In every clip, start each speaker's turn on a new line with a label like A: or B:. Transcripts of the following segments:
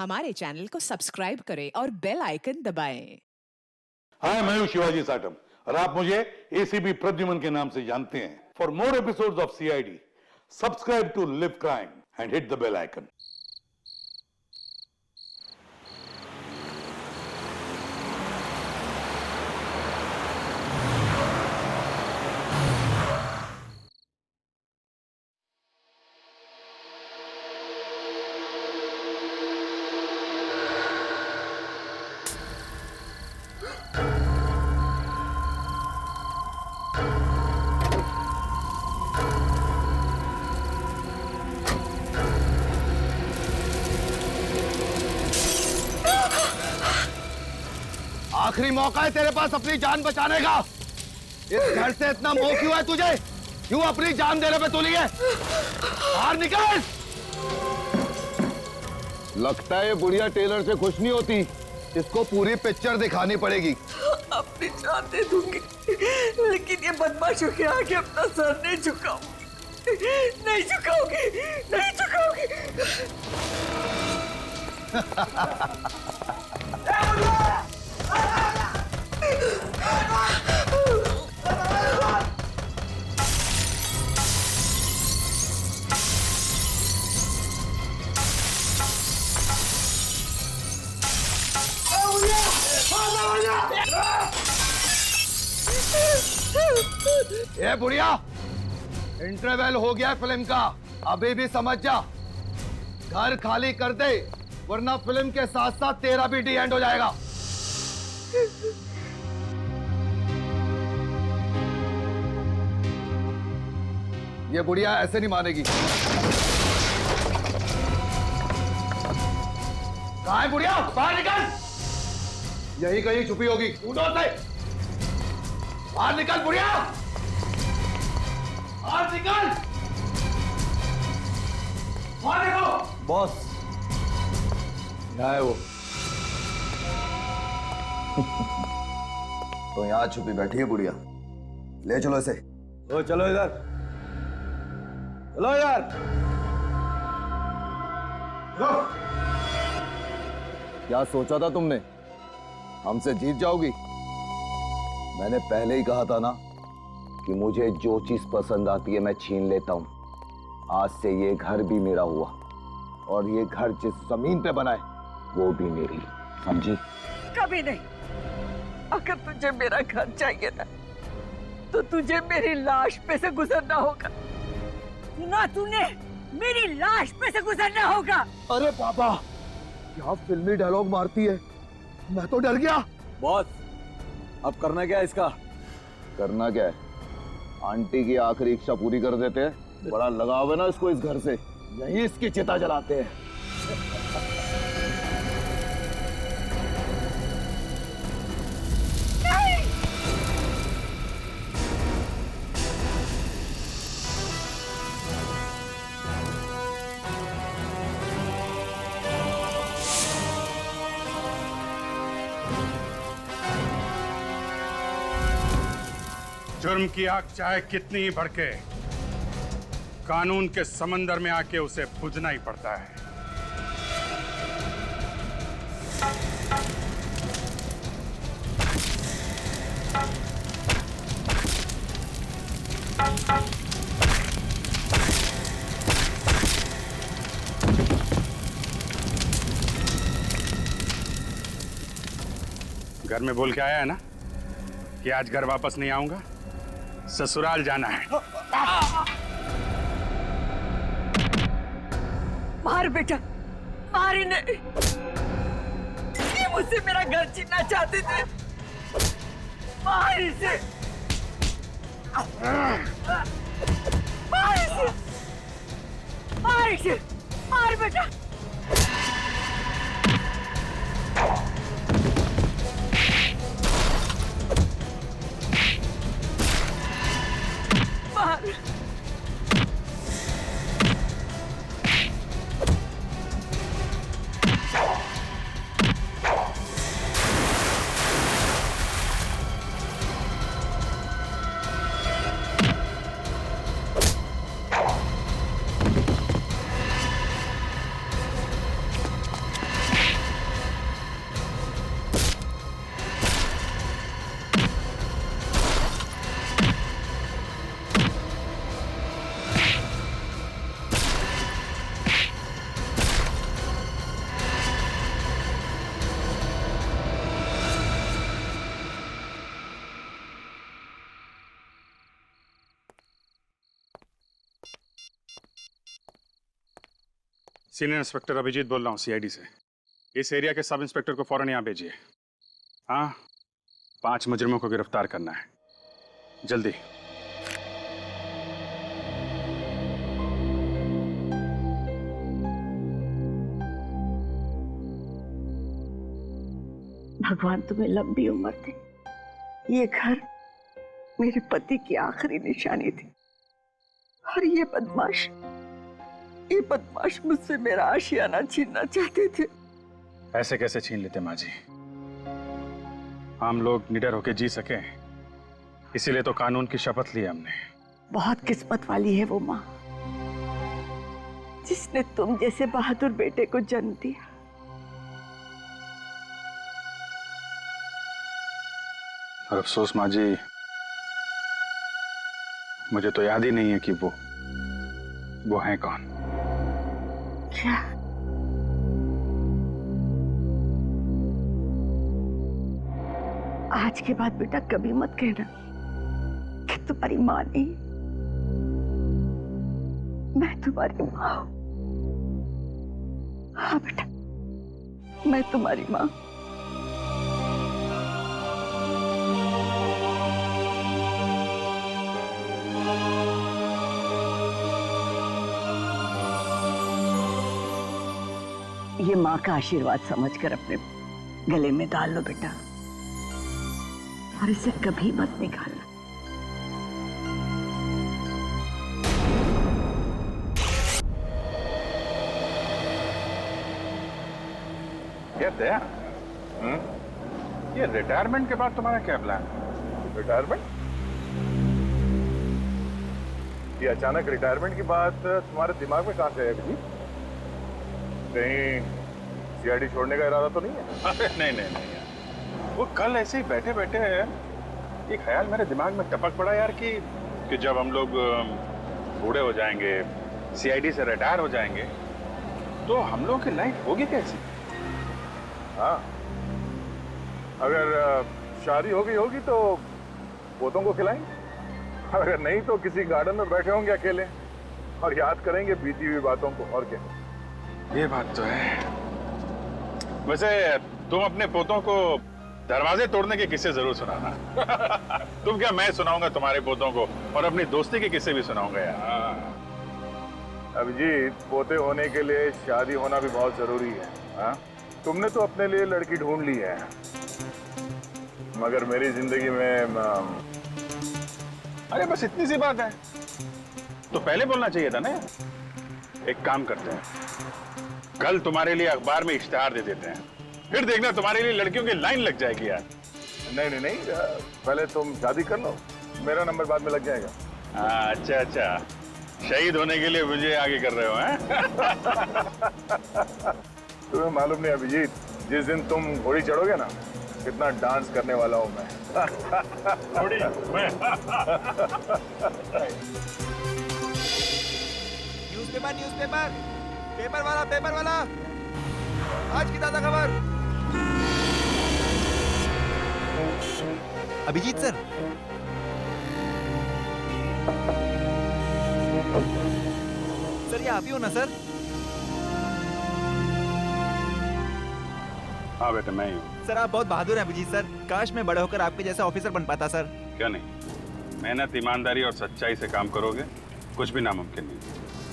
A: हमारे चैनल को सब्सक्राइब करें और बेल आइकन दबाएं।
B: हाय, मैं हूं शिवाजी साटम और आप मुझे एसीपी प्रद्युमन के नाम से जानते हैं। For more episodes of CID, subscribe to live crime and hit the bell icon.
C: आखिरी मौका है तेरे पास अपनी जान बचाने का। इस घर से इतना मोह क्यों है तुझे? क्यों अपनी जान देने पे तुली है? बाहर निकल। लगता है ये बुढ़िया टेलर से खुश नहीं होती। इसको पूरी पिक्चर दिखानी पड़ेगी।
D: अपनी जान दे दूंगी, लेकिन ये बदमाशों के आगे अपना सर नहीं झुकाऊंगी। नहीं झुकाऊंगी, नहीं झुकाऊंगी।
C: ए बुढ़िया, इंटरवल हो गया फिल्म का। अभी भी समझ जा, घर खाली कर दे वरना फिल्म के साथ साथ तेरा भी डी एंड हो जाएगा। ये बुढ़िया ऐसे नहीं मानेगी। कहाँ है बुढ़िया? बाहर निकल। यही कहीं छुपी होगी। ढूंढो उसे। बाहर निकल बुढ़िया, बाहर निकल। बाहर देखो। बॉस, यहाँ है वो। तो यहाँ छुपी बैठी है बुढ़िया। ले चलो इसे। ओ चलो इधर, चलो यार। क्या सोचा था तुमने? हमसे जीत जाओगी? मैंने पहले ही कहा था ना कि मुझे जो चीज पसंद आती है मैं छीन लेता हूं। आज से ये घर भी मेरा हुआ और ये घर जिस जमीन पे बना है वो भी मेरी, समझी?
D: कभी नहीं। अगर तुझे मेरा घर चाहिए ना, तो तुझे मेरी लाश पे से गुजरना होगा। सुना तूने? मेरी लाश पे से गुजरना होगा।
C: अरे बाबा, क्या फिल्मी डायलॉग मारती है। मैं तो डर गया।
E: बॉस, अब करना क्या है इसका?
C: करना क्या है? आंटी की आखिरी इच्छा पूरी कर देते हैं। बड़ा लगाव है ना इसको इस घर से, यहीं इसकी चिता जलाते हैं।
F: जुर्म की आग चाहे कितनी ही भड़के, कानून के समंदर में आके उसे बुझना ही पड़ता है। घर में बोल के आया है ना कि आज घर वापस नहीं आऊंगा, ससुराल जाना है।
D: मार बेटा, मार इन्हें। ये मुझसे मेरा घर छीनना चाहते थे। मार इसे, मार इसे, मार इसे, मार बेटा। मार।
F: सीनियर इंस्पेक्टर अभिजीत बोल रहा हूँ सीआईडी से। इस एरिया के सब इंस्पेक्टर को फौरन यहाँ भेजिए। हाँ, 5 मुजरिमों को गिरफ्तार करना है, जल्दी।
D: भगवान तुम्हें लंबी उम्र दे। ये घर मेरे पति की आखिरी निशानी थी और ये बदमाश मुझसे मेरा आशियाना छीनना चाहते थे।
F: ऐसे कैसे छीन लेते माँ जी? हम लोग निडर होकर जी सके, इसीलिए तो कानून की शपथ ली हमने।
D: बहुत किस्मत वाली है वो माँ जिसने तुम जैसे बहादुर बेटे को जन्म दिया।
F: और अफसोस माँ जी, मुझे तो याद ही नहीं है कि वो हैं कौन।
D: क्या? आज के बाद बेटा कभी मत कहना कि तुम्हारी माँ नहीं, मैं तुम्हारी माँ हूं। हाँ बेटा, मैं तुम्हारी माँ। ये माँ का आशीर्वाद समझकर अपने गले में डाल लो बेटा, और इसे कभी मत निकालना।
F: दया, ये रिटायरमेंट के बाद तुम्हारा क्या प्लान?
G: रिटायरमेंट? ये अचानक रिटायरमेंट की बात तुम्हारे दिमाग में कहां से है जी? कहीं सीआईडी छोड़ने का इरादा तो नहीं है?
F: अरे नहीं यार, वो कल ऐसे ही बैठे बैठे ये ख्याल मेरे दिमाग में टपक पड़ा यार कि जब हम लोग बूढ़े हो जाएंगे, सीआईडी से रिटायर हो जाएंगे, तो हम लोगों की लाइफ होगी कैसी?
G: हाँ, अगर शादी हो गई होगी तो पोतों को खिलाएंगे, अगर नहीं तो किसी गार्डन में बैठे होंगे अकेले और याद करेंगे बीती हुई बातों को। और क्या?
F: ये बात तो है। वैसे तुम अपने पोतों को दरवाजे तोड़ने के किस्से जरूर सुनाना। तुम क्या, मैं सुनाऊंगा तुम्हारे पोतों को, और अपनी दोस्ती के किस्से भी सुनाऊंगा यार।
G: अभिजीत, पोते होने के लिए शादी होना भी बहुत जरूरी है। हाँ, तुमने तो अपने लिए लड़की ढूंढ ली है, मगर मेरी जिंदगी में
F: अरे बस इतनी सी बात है तो पहले बोलना चाहिए था ना। एक काम करते हैं, कल तुम्हारे लिए अखबार में इश्तेहार दे देते हैं, फिर देखना तुम्हारे लिए लड़कियों की लाइन लग जाएगी यार।
G: नहीं, पहले तुम शादी कर लो, मेरा नंबर बाद में लग जाएगा।
F: अच्छा, शहीद होने के लिए मुझे आगे कर रहे हो हैं?
G: तुम्हें मालूम नहीं अभिजीत, जिस दिन तुम घोड़ी चढ़ोगे ना, कितना डांस करने वाला हूं मैं।
F: घोड़ी मैं?
E: पेपर वाला आज की ताजा खबर।
H: अभिजीत सर, सर ये आप ही हो ना सर?
F: हाँ बेटा, मैं ही हूँ।
H: सर आप बहुत बहादुर हैं अभिजीत सर, काश मैं बड़े होकर आपके जैसा ऑफिसर बन पाता सर।
F: क्या नहीं, मेहनत, ईमानदारी और सच्चाई से काम करोगे, कुछ भी नामुमकिन नहीं।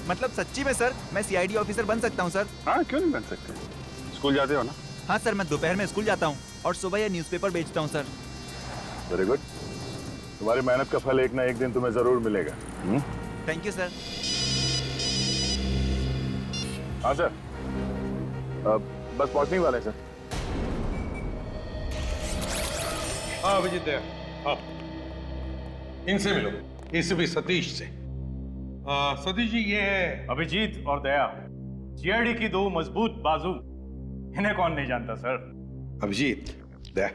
H: मतलब सच्ची में सर, मैं सीआईडी ऑफिसर बन सकता हूँ सर?
F: हाँ, क्यों नहीं बन सकते? स्कूल जाते हो ना?
H: हाँ सर, मैं दोपहर में स्कूल जाता हूँ और सुबह ये न्यूज़पेपर बेचता हूँ सर।
G: वेरी गुड, तुम्हारी मेहनत का फल एक ना एक दिन तुम्हें जरूर मिलेगा।
H: Thank you sir.
G: हाँ सर, बस पहुंचने वाले सर।
B: हाँ अभिजीत दया, हाँ इनसे मिलो, एसीपी सतीश से। सतीश जी, ये है
I: अभिजीत और दया, सीआईडी की दो मजबूत बाजू। इन्हें कौन नहीं जानता सर?
B: अभिजीत दया,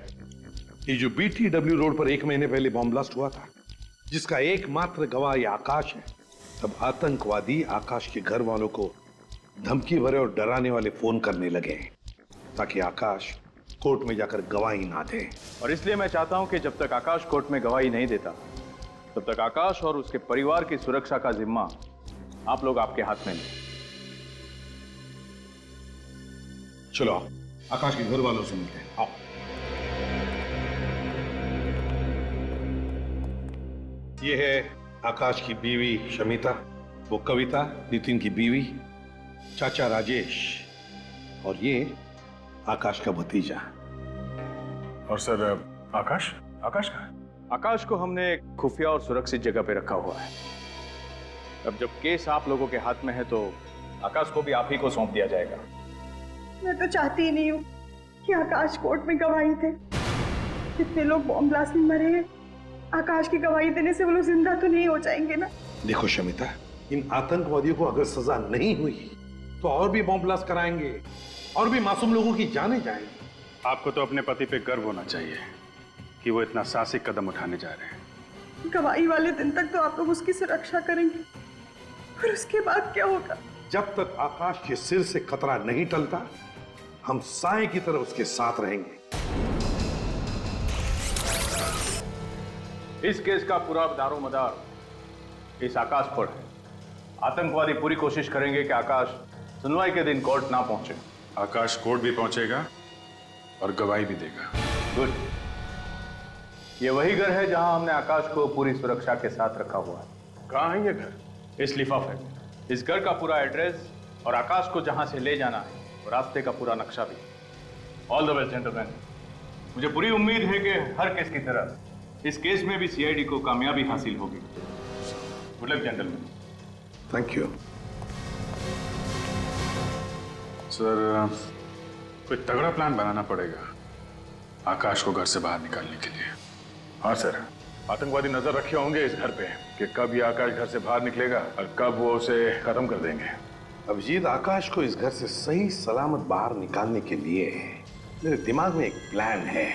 B: ये जो BTW रोड पर 1 महीने पहले बॉम्ब ब्लास्ट हुआ था, जिसका एकमात्र गवाह ये आकाश है, तब आतंकवादी आकाश के घर वालों को धमकी भरे और डराने वाले फोन करने लगे ताकि आकाश कोर्ट में जाकर गवाही ना दे।
I: और इसलिए मैं चाहता हूं कि जब तक आकाश कोर्ट में गवाही नहीं देता, तब तक आकाश और उसके परिवार की सुरक्षा का जिम्मा आप लोग आपके हाथ में लें।
B: चलो आओ, आकाश के घर वालों से मिलते हैं। आओ। ये है आकाश की बीवी शमिता, वो कविता नितिन की बीवी, चाचा राजेश, और ये आकाश का भतीजा।
F: और सर आकाश आकाश कहाँ है?
I: आकाश को हमने एक खुफिया और सुरक्षित जगह पे रखा हुआ है। अब जब केस आप लोगों के हाथ में है तो आकाश को भी आप ही को सौंप दिया जाएगा।
J: मैं तो चाहती ही नहीं हूँ कि आकाश कोर्ट में गवाही दे। कितने लोग बॉम्ब ब्लास्ट में मरे हैं, आकाश की गवाही देने से वो लोग जिंदा तो नहीं हो जाएंगे ना।
B: देखो शमिता, इन आतंकवादियों को अगर सजा नहीं हुई तो और भी बॉम्ब ब्लास्ट कराएंगे और भी मासूम लोगों की जानें जाएंगी।
F: आपको तो अपने पति पे गर्व होना चाहिए कि वो इतना साहसिक कदम उठाने जा रहे हैं।
J: गवाही वाले दिन तक तो आप लोग उसकी सुरक्षा करेंगे, और उसके बाद क्या होगा?
B: जब तक आकाश के सिर से खतरा नहीं टलता, हम साए की तरह उसके साथ रहेंगे।
I: इस केस का पूरा दारोमदार इस आकाश पर है। आतंकवादी पूरी कोशिश करेंगे कि आकाश सुनवाई के दिन कोर्ट ना पहुंचे।
F: आकाश कोर्ट भी पहुंचेगा और गवाही भी देगा।
I: गुड। ये वही घर है जहां हमने आकाश को पूरी सुरक्षा के साथ रखा हुआ है।
F: कहाँ है ये घर?
I: इस लिफाफे में इस घर का पूरा एड्रेस और आकाश को जहां से ले जाना है और रास्ते का पूरा नक्शा भी। All the best gentleman. मुझे पूरी उम्मीद है कि हर केस की तरह इस केस में भी सीआईडी को कामयाबी हासिल होगी। Good luck gentleman.
B: Thank you
F: sir, कोई तगड़ा प्लान बनाना पड़ेगा आकाश को घर से बाहर निकालने के लिए। हाँ सर, आतंकवादी नजर रखे होंगे इस घर पे कि कब ये आकाश घर से बाहर निकलेगा और कब वो उसे खत्म कर देंगे।
B: अभिजीत, आकाश को इस घर से सही सलामत बाहर निकालने के लिए मेरे दिमाग में एक प्लान है।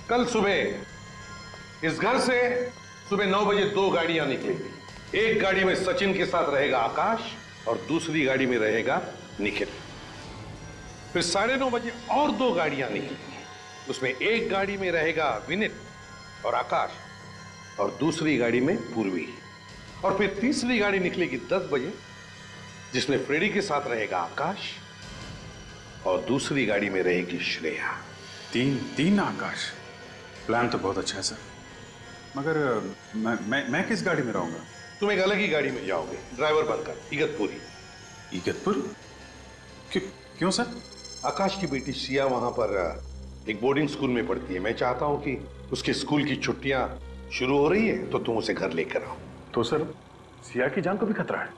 B: कल सुबह इस घर से सुबह 9 बजे 2 गाड़ियां निकलेंगी। एक गाड़ी में सचिन के साथ रहेगा आकाश और दूसरी गाड़ी में रहेगा निखिल। फिर 9:30 बजे और 2 गाड़ियां निकलेंगी। उसमें एक गाड़ी में रहेगा विनित और आकाश और दूसरी गाड़ी में पूर्वी। और फिर तीसरी गाड़ी निकलेगी 10 बजे, जिसमें फ्रेडी के साथ रहेगा आकाश और दूसरी गाड़ी में रहेगी श्रेया।
F: तीन आकाश। प्लान तो बहुत अच्छा है सर, मगर मैं किस गाड़ी में रहूंगा?
B: तुम एक अलग ही गाड़ी में जाओगे, ड्राइवर बनकर, इगतपुरी।
F: इगतपुर? क्यों सर?
B: आकाश की बेटी सिया वहां पर एक बोर्डिंग स्कूल में पढ़ती है। मैं चाहता हूं कि उसके स्कूल की छुट्टियां शुरू हो रही है तो तुम उसे घर लेकर आओ।
F: तो सर, सिया की जान को भी खतरा है।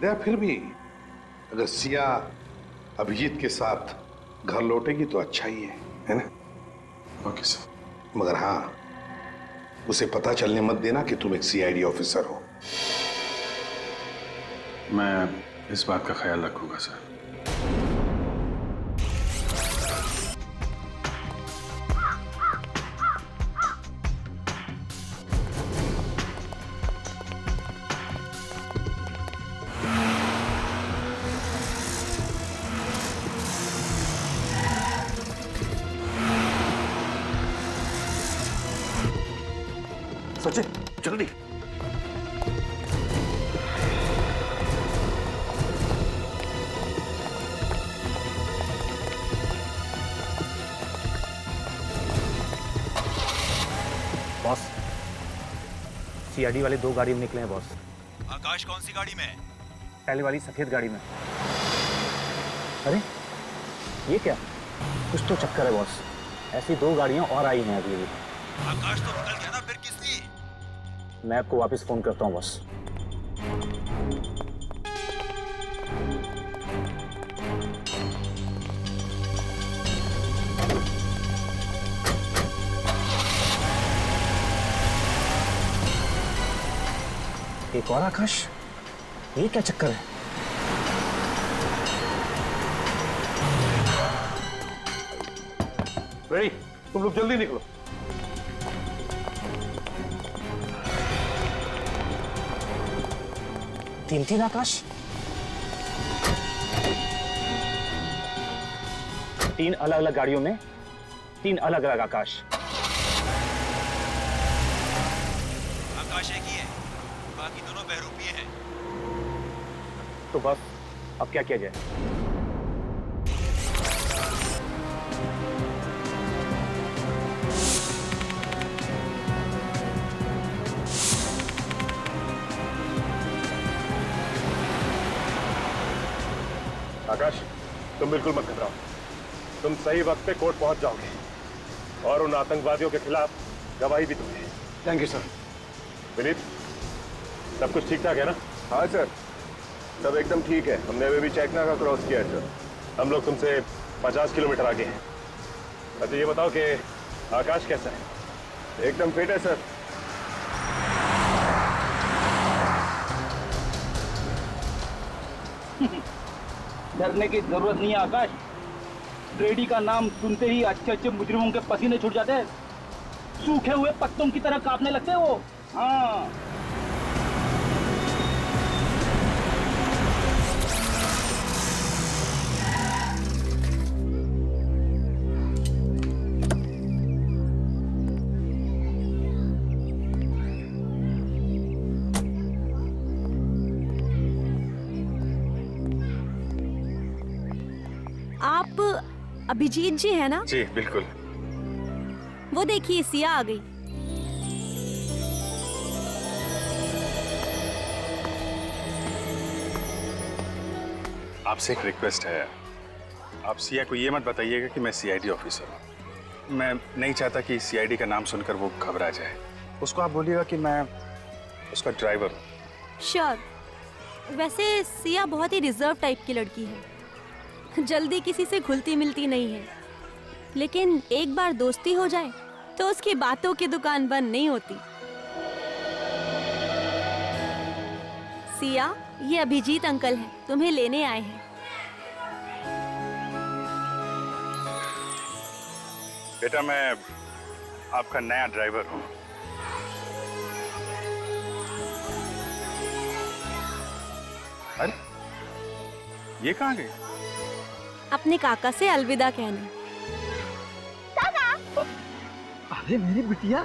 B: दया, फिर भी अगर सिया अभिजीत के साथ घर लौटेगी तो अच्छा ही है ना?
F: Okay sir.
B: मगर हाँ, उसे पता चलने मत देना कि तुम एक सीआईडी ऑफिसर हो।
F: मैं इस बात का ख्याल रखूंगा सर।
C: सचिन, जल्दी।
K: बॉस, सीआईडी वाले 2 गाड़ी में निकले हैं बॉस।
H: आकाश कौन सी गाड़ी में है?
K: पहले वाली सफेद गाड़ी में। अरे ये क्या, कुछ तो चक्कर है बॉस। ऐसी 2 गाड़ियां और आई हैं अभी।
H: आकाश तो निकल गया ना, फिर किसकी?
K: मैं आपको वापस फोन करता हूँ बॉस। एक और आकाश, ये क्या चक्कर है?
B: रेडी, तुम लोग जल्दी निकलो।
K: तीन आकाश, 3 अलग-अलग गाड़ियों में 3 अलग-अलग आकाश।
H: आकाश एक ही है, बाकी दोनों बहरूपीय हैं।
K: तो बस अब क्या किया जाए?
G: आकाश, तुम बिल्कुल मत घबराओ। तुम सही वक्त पे कोर्ट पहुंच जाओगे और उन आतंकवादियों के खिलाफ गवाही भी दोगे।
E: Thank you sir.
G: विनीत, सब कुछ ठीक ठाक है ना?
C: हाँ सर, सब एकदम ठीक है। हमने अभी भी चेकना का क्रॉस किया है सर।
G: हम लोग तुमसे 50 किलोमीटर आगे हैं। अच्छा ये बताओ कि आकाश कैसा है?
C: एकदम फिट है सर।
K: डरने की जरूरत नहीं है आकाश। ड्रेडी का नाम सुनते ही अच्छे अच्छे मुजरिमों के पसीने छूट जाते हैं, सूखे हुए पत्तों की तरह कांपने लगते हैं वो। हाँ,
L: आप अभिजीत जी है ना?
F: जी बिल्कुल।
L: वो देखिए सिया आ गई।
F: आपसे एक रिक्वेस्ट है, आप सिया को ये मत बताइएगा कि मैं सीआईडी ऑफिसर हूँ। मैं नहीं चाहता कि सीआईडी का नाम सुनकर वो घबरा जाए। उसको आप बोलिएगा कि मैं उसका ड्राइवर हूँ।
L: श्योर। वैसे सिया बहुत ही रिजर्व टाइप की लड़की है, जल्दी किसी से घुलती मिलती नहीं है, लेकिन एक बार दोस्ती हो जाए तो उसकी बातों की दुकान बंद नहीं होती। सिया, ये अभिजीत अंकल हैं, तुम्हें लेने आए हैं।
F: बेटा, मैं आपका नया ड्राइवर हूँ। अरे ये कहाँ गई?
L: अपने काका से अलविदा कहने।
K: अरे मेरी बिटिया,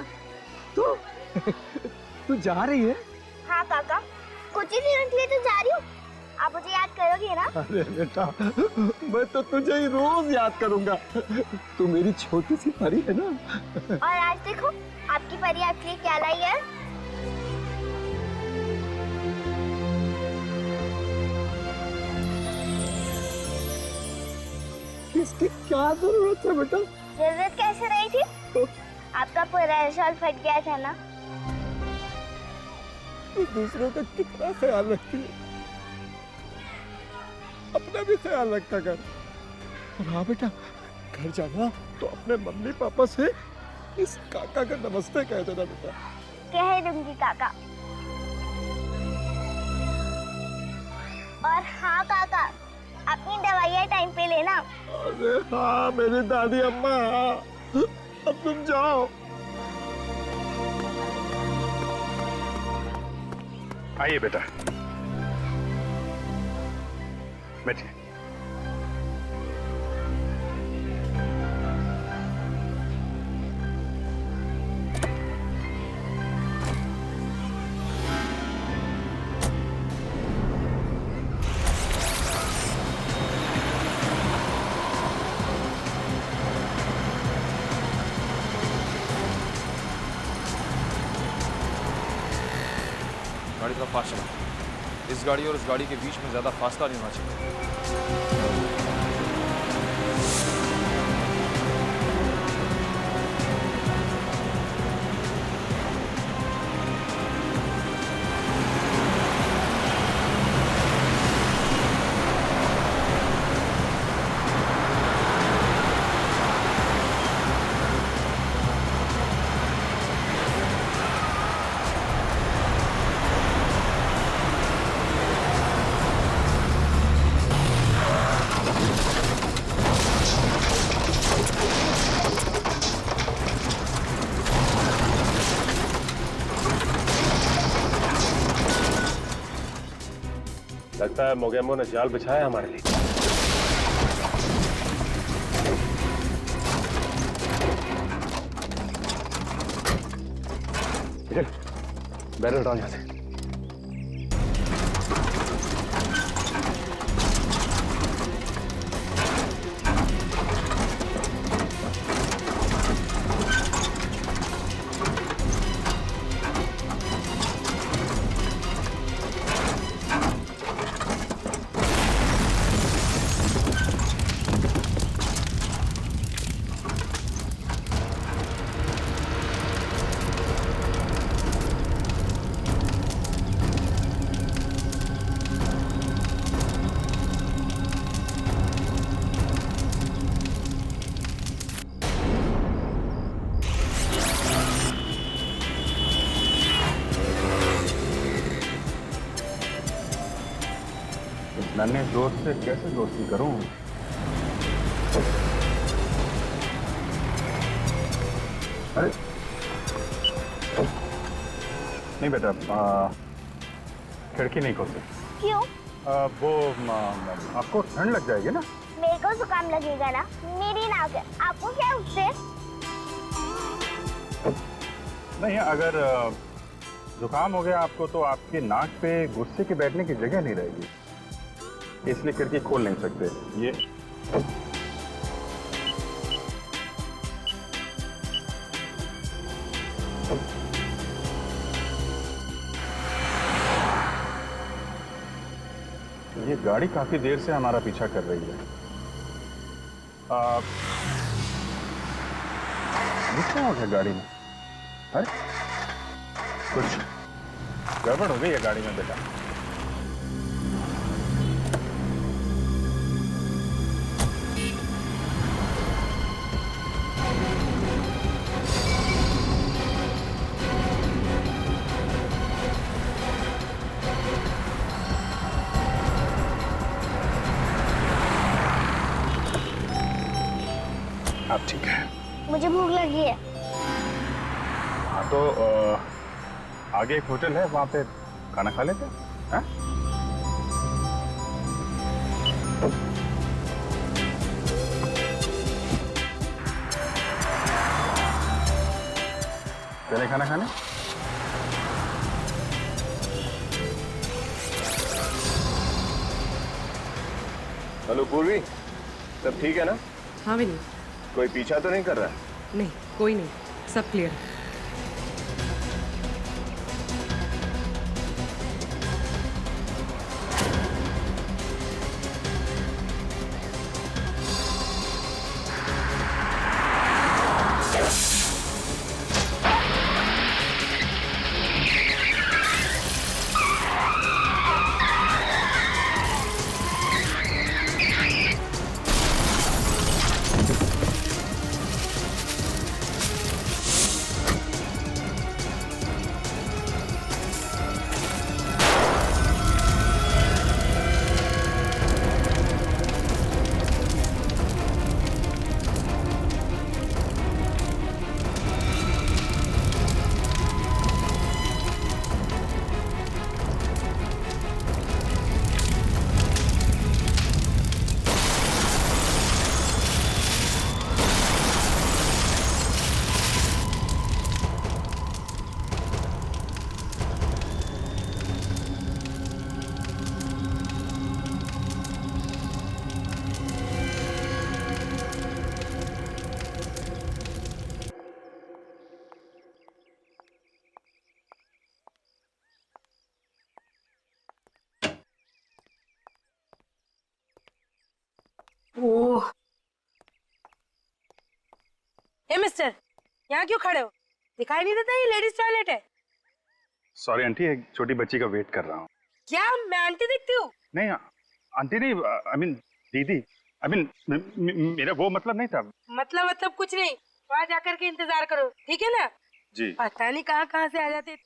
K: तू जा रही है?
M: हाँ काका, कुछ ही दिनों के लिए तो जा रही हूँ। आप मुझे याद करोगे ना?
K: अरे बेटा, मैं तो तुझे ही रोज याद करूंगा। तू मेरी छोटी सी परी है ना।
M: और आज देखो आपकी परी आपके लिए क्या लाई है।
K: इसकी क्या जरूरत है बेटा?
M: जरूरत कैसे रही थी? आपका पूरा शॉल फट गया था ना।
K: तू दूसरों का कितना ख्याल रखती है, अपना भी ख्याल रखा कर। और हाँ बेटा, घर जाना तो अपने मम्मी पापा से इस काका का नमस्ते कह देना बेटा।
M: कह दूंगी काका। और हाँ काका, अपनी दवाइयाँ टाइम पे लेना।
K: अरे हाँ मेरी दादी अम्मा, अब तुम जाओ।
F: आइए बेटा, बैठिए।
N: गाड़ी थोड़ा फास्ट चला। इस गाड़ी और इस गाड़ी के बीच में ज्यादा फासला नहीं होना चाहिए।
G: लगता है मोगेम्बो ने जाल बिछाया हमारे लिए। बैरल हटाओ यहाँ से।
F: नन्हे दोस्त से कैसे दोस्ती करूं? अरे नहीं बेटा, खिड़की नहीं खोल सकती।
M: क्यों?
F: वो आपको ठंड लग जाएगी ना।
M: मेरे को जुकाम लगेगा ना, मेरी नाक है, आपको क्या उससे?
F: नहीं, अगर जुकाम हो गया आपको तो आपकी नाक पे गुस्से के बैठने की जगह नहीं रहेगी, इसलिए खिड़की खोल नहीं सकते। ये गाड़ी काफी देर से हमारा पीछा कर रही है। क्या हो गया गाड़ी में? अरे कुछ गड़बड़ हो गई है गाड़ी में बेटा। आप ठीक है?
M: मुझे भूख लगी है।
F: हाँ तो आगे एक होटल है, वहां पे खाना खा लेते हैं। चले खाना खाने?
G: हेलो पूर्वी, सब ठीक है ना?
O: हाँ विनी।
G: कोई पीछा तो नहीं कर रहा है?
O: नहीं, कोई नहीं, सब क्लियर है।
P: ओह, हे मिस्टर, यहाँ क्यों खड़े हो? दिखाई नहीं देता ये लेडीज टॉयलेट है?
F: सॉरी आंटी, एक छोटी बच्ची का वेट कर रहा हूँ।
P: क्या मैं आंटी दिखती हूँ?
F: नहीं आंटी नहीं, आई मीन दीदी, आई मीन मेरा वो मतलब नहीं था।
P: मतलब कुछ नहीं, वहाँ जाकर के इंतजार करो, ठीक है ना?
F: जी।
P: पता नहीं कहाँ से आ जाते।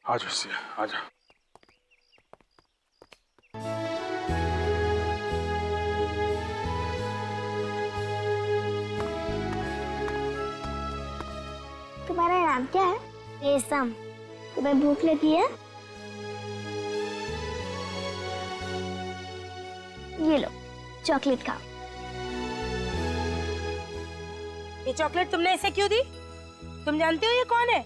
F: आ जाओ सिया, आ जाओ।
M: तुम्हारा नाम क्या है? रेशम। तुम्हें भूख लगी है? ये लो चॉकलेट खाओ।
P: ये चॉकलेट तुमने इसे क्यों दी? तुम जानती हो ये कौन है?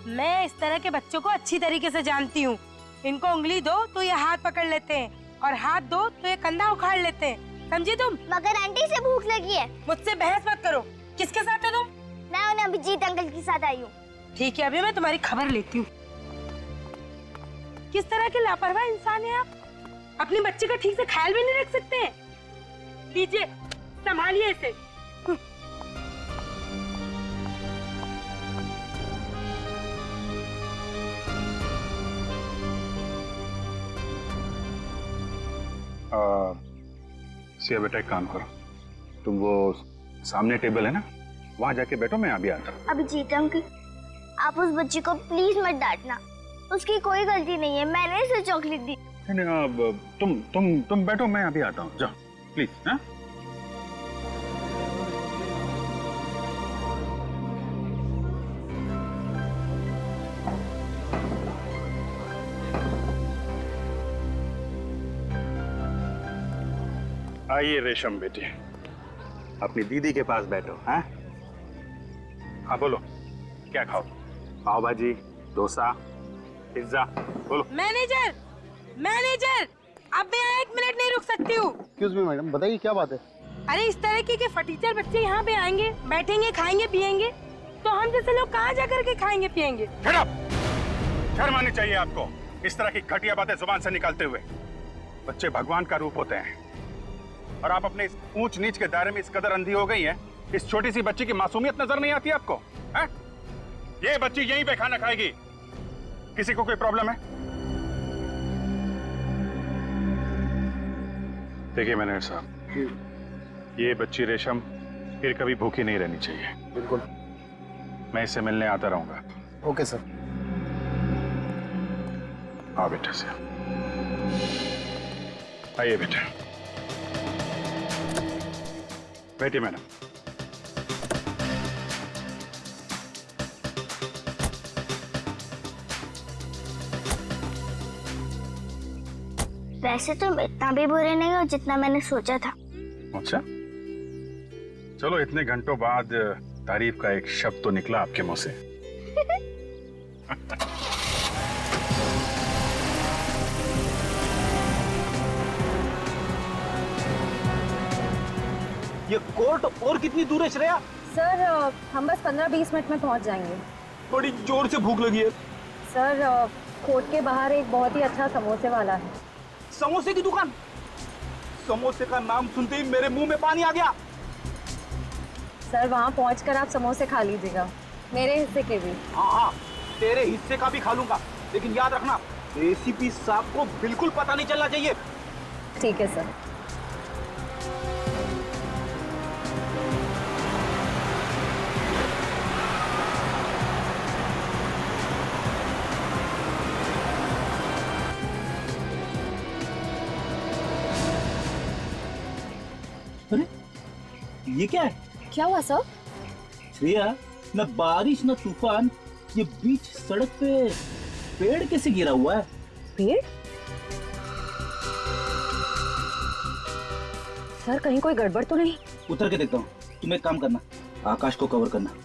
P: मैं इस तरह के बच्चों को अच्छी तरीके से जानती हूँ। इनको उंगली दो तो ये हाथ पकड़ लेते हैं और हाथ दो तो ये कंधा उखाड़ लेते हैं, समझी तुम?
M: मगर आंटी से भूख लगी है।
P: मुझसे बहस मत करो। किसके साथ हो तुम?
M: मैं उन्हें अभिजीत अंकल के साथ आई हूँ।
P: ठीक है, अभी मैं तुम्हारी खबर लेती हूँ। किस तरह के लापरवाह इंसान है आप? अपने बच्चे का ठीक से ख्याल भी नहीं रख सकते हैं। लीजिए, संभालिए इसे।
F: सिया बेटा, एक काम करो, तुम वो सामने टेबल है ना, वहां जाके बैठो, मैं अभी आता हूँ।
M: अभिजीत अंकल, आप उस बच्ची को प्लीज मत डांटना, उसकी कोई गलती नहीं है, मैंने इसे चॉकलेट दी।
F: तुम बैठो, मैं अभी आता हूँ, जाओ प्लीज। हाँ आइए रेशम बेटी, अपनी दीदी के पास बैठो। हाँ हाँ बोलो, क्या खाओ? पाव भाजी, डोसा, पिज्जा, बोलो।
P: मैनेजर, मैनेजर, अब मैं 1 मिनट नहीं रुक सकती हूँ।
Q: एक्सक्यूज मी मैडम, बताइए क्या बात है?
P: अरे इस तरह के फटीचर बच्चे यहाँ पे आएंगे, बैठेंगे, खाएंगे, पिएंगे, तो हम जैसे लोग कहाँ जाकर के खाएंगे पिएंगे?
F: शर्म आनी चाहिए आपको इस तरह की घटिया बातें जुबान से निकालते हुए। बच्चे भगवान का रूप होते हैं और आप अपने इस ऊंच नीच के दायरे में इस कदर अंधी हो गई हैं, इस छोटी सी बच्ची की मासूमियत नजर नहीं आती आपको? है? ये बच्ची यहीं पे खाना खाएगी, किसी को कोई प्रॉब्लम है? देखिए मैनेजर साहब, ये बच्ची रेशम फिर कभी भूखी नहीं रहनी चाहिए।
Q: बिल्कुल,
F: मैं इससे मिलने आता रहूंगा।
Q: Okay sir.
F: हाँ बेटा से आइए बेटा, बैठिए मैडम।
M: वैसे तुम इतना भी बुरे नहीं हो जितना मैंने सोचा था।
F: अच्छा, चलो इतने घंटों बाद तारीफ का एक शब्द तो निकला आपके मुंह से।
K: ये कोर्ट और कितनी दूर है श्रेया?
R: सर हम बस 15-20 मिनट में पहुंच जाएंगे।
K: बड़ी जोर से भूख लगी है।
R: सर कोर्ट के बाहर एक बहुत ही अच्छा समोसे वाला है।
K: समोसे की दुकान? समोसे का नाम सुनते ही मेरे मुंह में पानी आ गया।
R: सर वहां पहुंचकर आप समोसे खा लीजिएगा, मेरे हिस्से के भी।
K: हाँ हाँ, तेरे हिस्से का भी खा लूंगा, लेकिन याद रखना एसीपी साहब को बिल्कुल पता नहीं चलना चाहिए।
R: ठीक है सर।
K: अरे ये क्या है?
R: क्या हुआ सर?
K: श्रेया, न बारिश न तूफान, ये बीच सड़क पे पेड़ कैसे गिरा हुआ है?
R: पेड़? सर कहीं कोई गड़बड़ तो नहीं?
K: उतर के देखता हूँ। तुम एक काम करना, आकाश को कवर करना।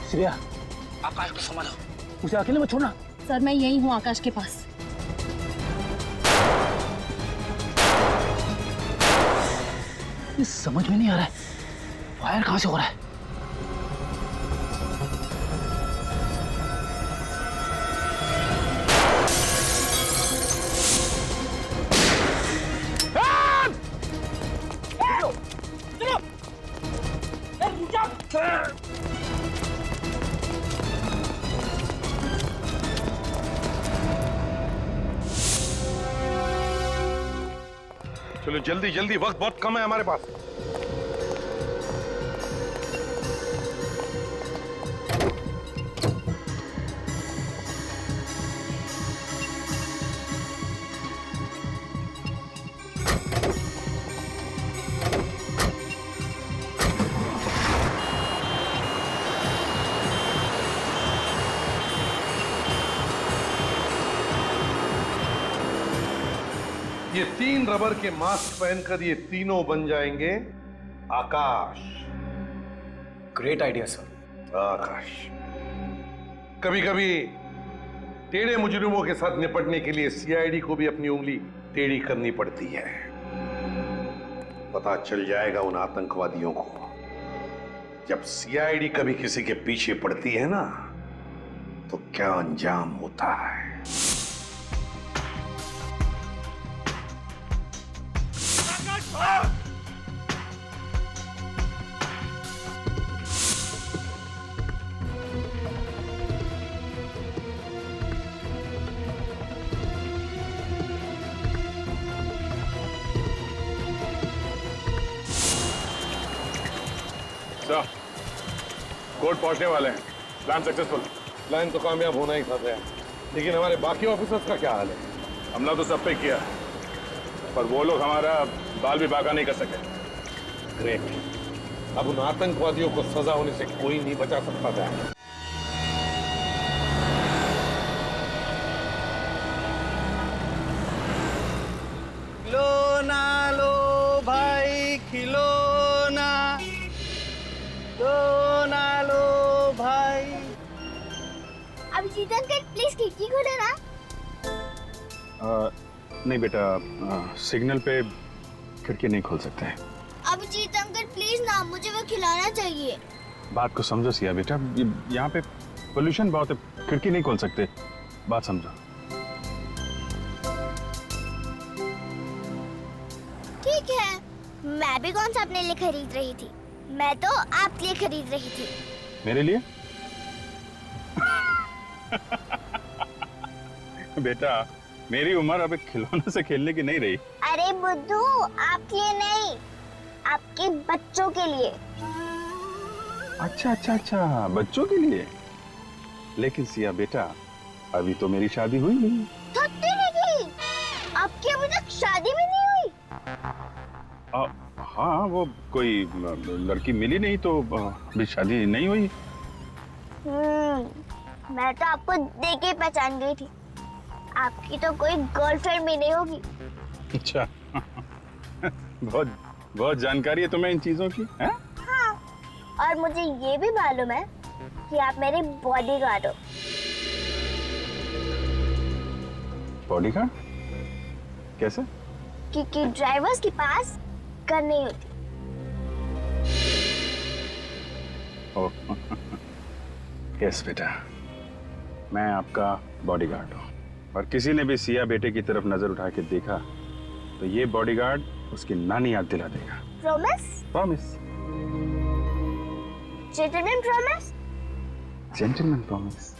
K: श्रेया, आकाश को संभालो, उसे अकेले मत छोड़ना।
R: सर मैं यही हूँ आकाश के पास।
K: ये समझ में नहीं आ रहा है, फायर कहां से हो रहा है?
B: चलो जल्दी जल्दी, वक्त बहुत कम है हमारे पास। ये 3 रबर के मास्क पहनकर ये तीनों बन जाएंगे Akash.
Q: Great idea sir.
B: Akash, कभी कभी टेढ़े मुजरिमों के साथ निपटने के लिए सीआईडी को भी अपनी उंगली टेढ़ी करनी पड़ती है। पता चल जाएगा उन आतंकवादियों को, जब सीआईडी कभी किसी के पीछे पड़ती है ना, तो क्या अंजाम होता है।
G: सर, कोर्ट पहुंचने वाले हैं। Plan successful.
B: प्लान तो कामयाब होना ही था, लेकिन हमारे बाकी ऑफिसर्स का क्या हाल है?
G: हमला तो सब पे किया, पर वो लोग हमारा बाल भी बाका नहीं कर सके।
B: ग्रेट। अब उन आतंकवादियों को सजा होने से कोई नहीं बचा सकता था।
K: खिलौना लो भाई, खिलौना लो भाई।
M: अभिजीत अंकल प्लीज खिड़की खोलो ना।
F: नहीं बेटा, सिग्नल पे खिड़की नहीं खोल सकते हैं।
M: अभिजीत अंकल प्लीज ना, मुझे वो खिलाना चाहिए।
F: बात को समझो सिया बेटा, यहाँ पे पोल्यूशन बहुत है, खिड़की नहीं खोल सकते। बात समझो।
M: ठीक है, मैं भी कौन सा अपने लिए खरीद रही थी, मैं तो आपके लिए खरीद रही थी।
F: मेरे लिए? बेटा, मेरी उम्र अब एक खिलौने से खेलने की नहीं रही।
M: अरे बुद्धू, आपके लिए नहीं, आपके बच्चों के लिए।
F: अच्छा अच्छा अच्छा, बच्चों के लिए। लेकिन सिया बेटा, अभी तो मेरी शादी हुई नहीं।
M: आपकी अभी तक शादी भी नहीं हुई?
F: हाँ, वो कोई लड़की मिली नहीं तो अभी शादी नहीं हुई।
M: मैं तो आपको देख के पहचान गई थी। आपकी तो कोई गर्लफ्रेंड भी नहीं होगी।
F: अच्छा। बहुत बहुत जानकारी है तुम्हें इन चीजों की, है?
M: हाँ, और मुझे ये भी मालूम है कि आप मेरे बॉडीगार्ड हो।
F: बॉडीगार्ड? कैसे?
M: क्योंकि ड्राइवर्स के पास गन नहीं होती।
F: यस बेटा, मैं आपका बॉडीगार्ड हूँ, और किसी ने भी सिया बेटे की तरफ नजर उठा के देखा तो ये बॉडीगार्ड उसकी नानी याद दिला देगा।
M: Promise?
F: Promise.
M: Gentleman promise?
F: Gentleman promise.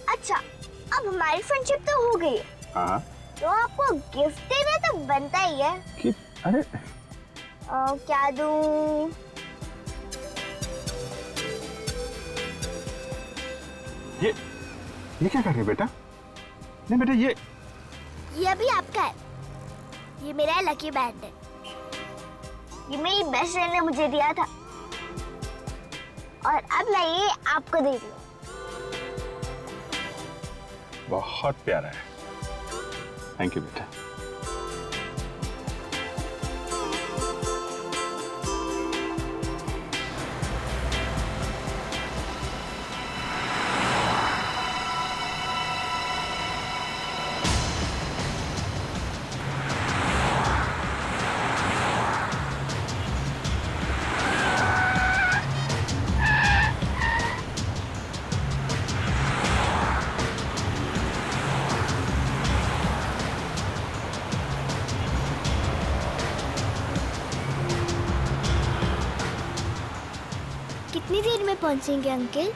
M: अच्छा, अब हमारी फ्रेंडशिप तो हो गई है।
F: हाँ।
M: तो आपको गिफ्ट देना तो बनता ही है।
F: कि अरे
M: क्या दूं?
F: ये क्या कर रहे बेटा? नहीं बेटा,
M: ये अभी आपका है। ये मेरा लकी बैंड है। ये मेरी बेस्ट फ्रेंड ने मुझे दिया था, और अब मैं ये आपको दे रही हूँ।
F: बहुत प्यारा है। थैंक यू बेटा।
M: कितनी देर में पहुंचेंगे अंकल?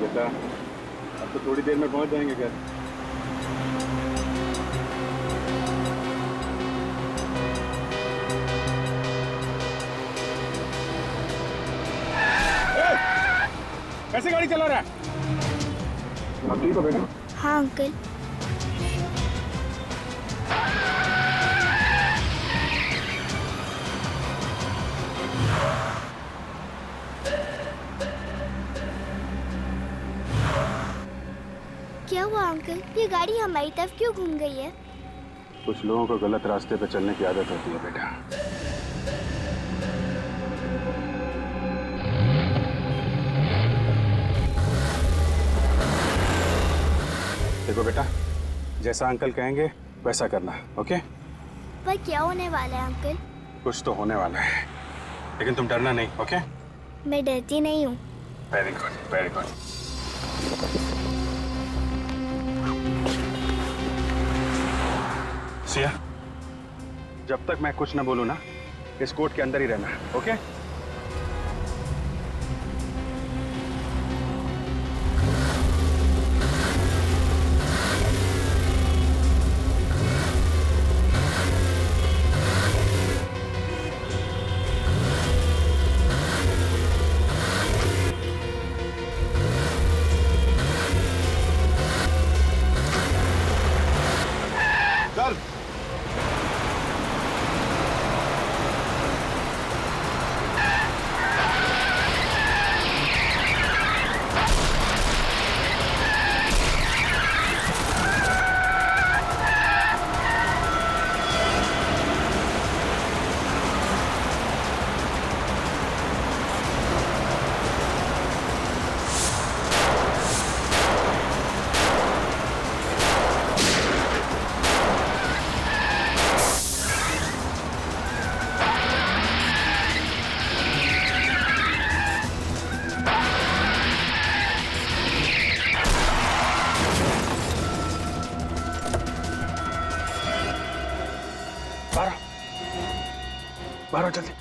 F: बेटा, अब तो थोड़ी देर में पहुंच जाएंगे घर। कैसे गाड़ी चला रहा है? अब ठीक हो बेटा?
M: हाँ अंकल। क्या हुआ अंकल? ये गाड़ी हमारी तरफ क्यों घूम गई है?
F: कुछ लोगों को गलत रास्ते पे चलने की आदत होती है बेटा। देखो बेटा, जैसा अंकल कहेंगे वैसा करना, ओके?
M: पर क्या होने वाला है अंकल?
F: कुछ तो होने वाला है, लेकिन तुम डरना नहीं, ओके?
M: मैं डरती नहीं हूँ।
F: Very good, very good. Siya, जब तक मैं कुछ ना बोलूं ना, इस कोर्ट के अंदर ही रहना, ओके? बाहर आ जल्दी।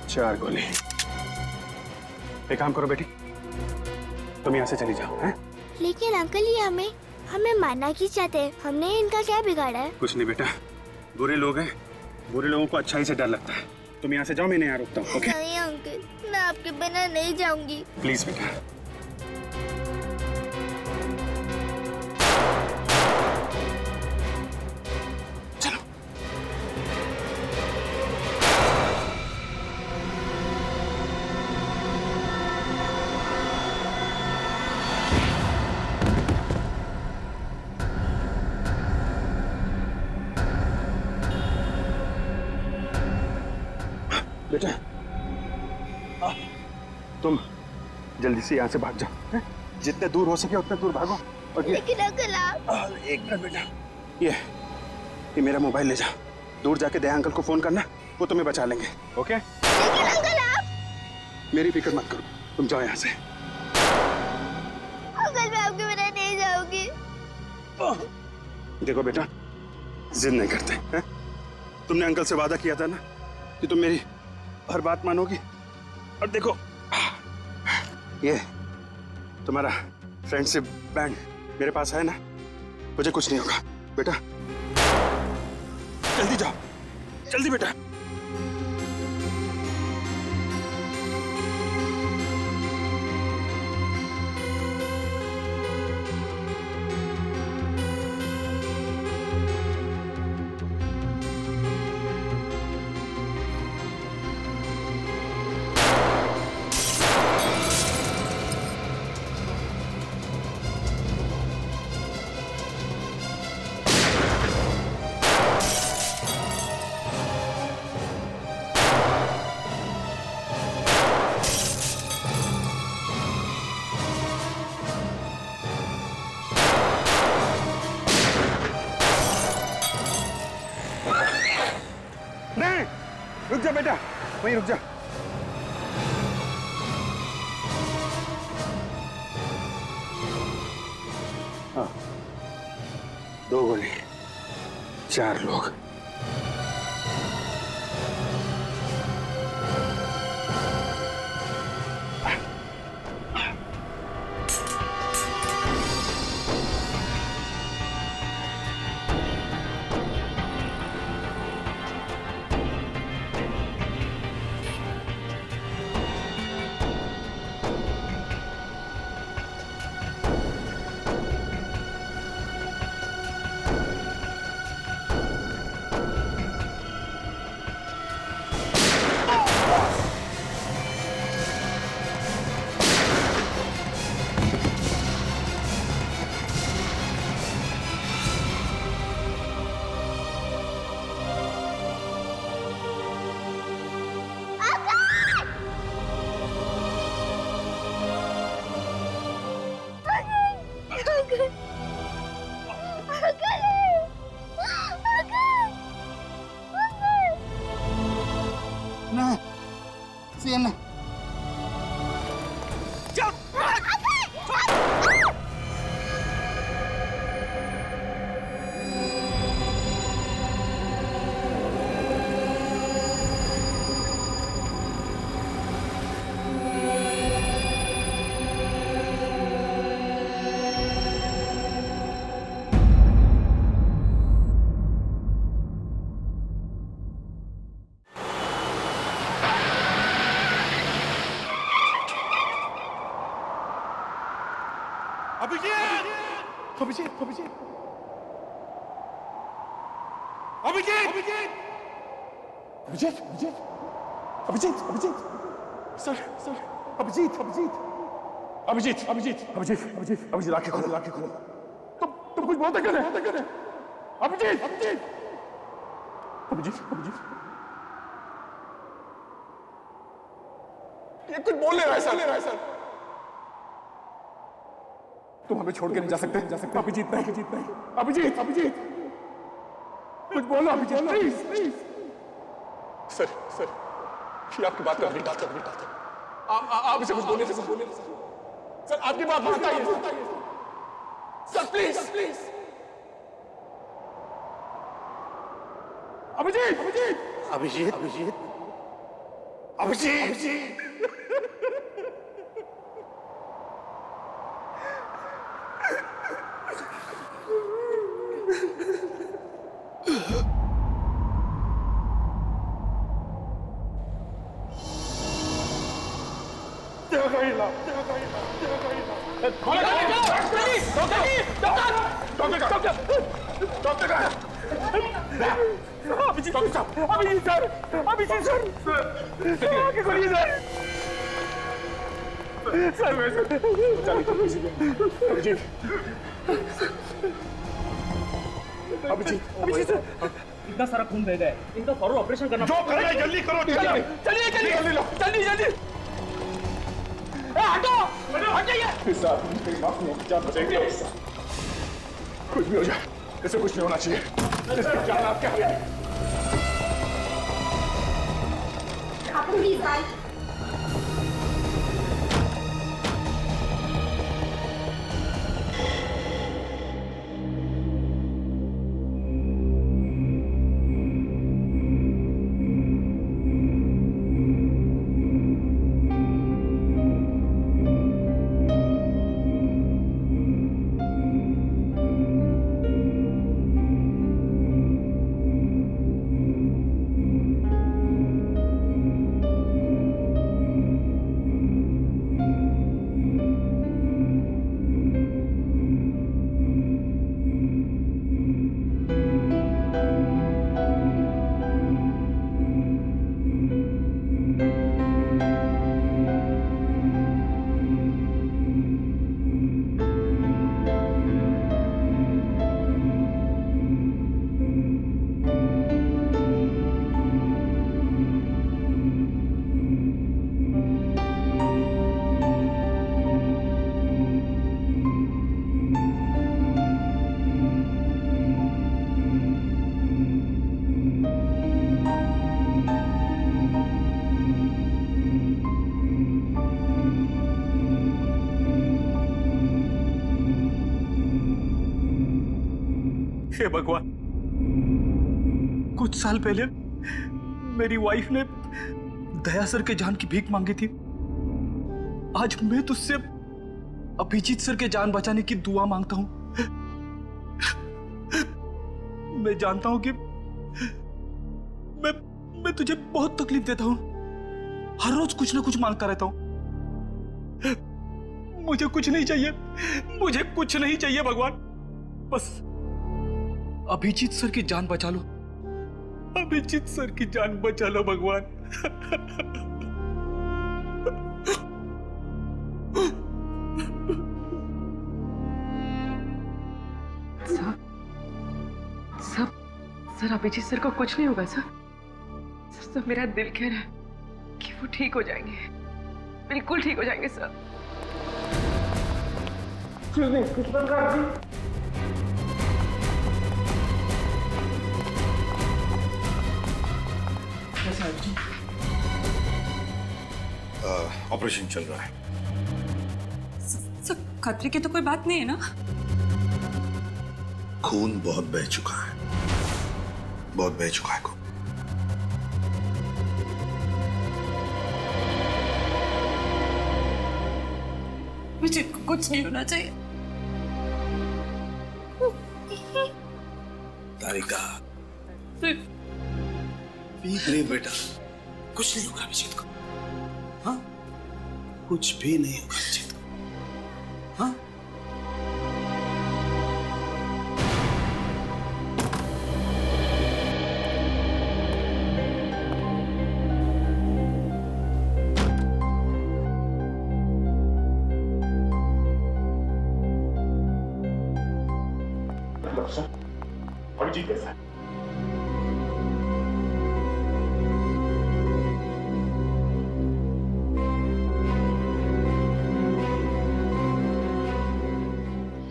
F: चार गोली। एक काम करो बेटी, तुम यहाँ से चली जाओ। हैं?
M: लेकिन अंकल ये हमें मारना क्यों चाहते हैं? हमने इनका क्या बिगाड़ा है?
F: कुछ नहीं बेटा, बुरे लोग हैं, बुरे लोगों को अच्छाई से डर लगता है। तुम यहाँ से जाओ, मैं यहाँ रुकता हूँ। ओके?
M: नहीं अंकल, मैं आपके बिना नहीं जाऊंगी।
F: प्लीज बेटा। बेटा तुम जल्दी से यहाँ से भाग जाओ। हैं? जितने दूर हो सके उतने दूर भागो। और
M: लेकिन अंकल आप
F: एक मिनट बेटा, ये मेरा मोबाइल ले जाओ। दूर जाके दया अंकल को फोन करना, वो तुम्हें बचा लेंगे। ओके?
M: लेकिन अंकल आप
F: मेरी फिक्र मत करो, तुम जाओ यहाँ से।
M: अंकल मैं आपके बिना नहीं जाऊंगी।
F: देखो बेटा, जिद नहीं करते हैं? तुमने अंकल से वादा किया था ना कि तुम मेरी हर बात मानोगी। और देखो ये तुम्हारा फ्रेंडशिप बैंड मेरे पास है ना, मुझे कुछ नहीं होगा। बेटा जल्दी जाओ, जल्दी बेटा। रुक जा बेटा, वहीं रुक जा। हाँ, 2 गोली, 4 लोग।
E: No, Sienna.
F: अभिजीत आंखें खोलो। तुम कुछ बोलते क्यों नहीं? अभिजीत ये कुछ बोल नहीं रहा है सर। तुम हमें छोड़ के नहीं जा सकते। अभिजीत नहीं। कुछ बोलो अभिजीत, प्लीज। सर
G: ये आपकी बात कर रही आप इसे कुछ बोले सर, आपकी बात मानता है सर, प्लीज अभिजीत अभिजीत अभिजीत अभिजीत
K: इतना सारा खून बह गया है, इनका फौरन ऑपरेशन करना।
G: जो करना है जल्दी करो,
K: चलिए जल्दी हटो, हट जाइए।
G: जान बचेगी, कुछ भी हो जाए इसे कुछ नहीं होना चाहिए, इसकी जान आपके हाथ में।
M: प्लीज भाई
K: हे भगवान, कुछ साल पहले मेरी वाइफ ने दया सर के जान की भीख मांगी थी। आज मैं तुझसे अभिजीत सर के जान बचाने की दुआ मांगता हूं। मैं जानता हूं कि मैं तुझे बहुत तकलीफ देता हूं, हर रोज कुछ ना कुछ मांगता रहता हूं। मुझे कुछ नहीं चाहिए, मुझे कुछ नहीं चाहिए भगवान, बस अभिजीत सर की जान बचा लो, अभिजीत सर की जान बचा लो भगवान।
O: सर अभिजीत सर को कुछ नहीं होगा सर। सर मेरा दिल कह रहा है कि वो ठीक हो जाएंगे, बिल्कुल ठीक हो जाएंगे सर।
G: ऑपरेशन चल रहा है।
O: सर खतरे की तो कोई बात नहीं है ना?
G: खून बहुत बह चुका है, बहुत बह चुका है खून।
O: मुझे कुछ नहीं होना चाहिए।
G: तारिका, बी ब्रेव बेटा, कुछ नहीं होगा अभिजीत को। हाँ, कुछ भी नहीं होगा अभिजीत को। हाँ, अभिजीत कैसा है?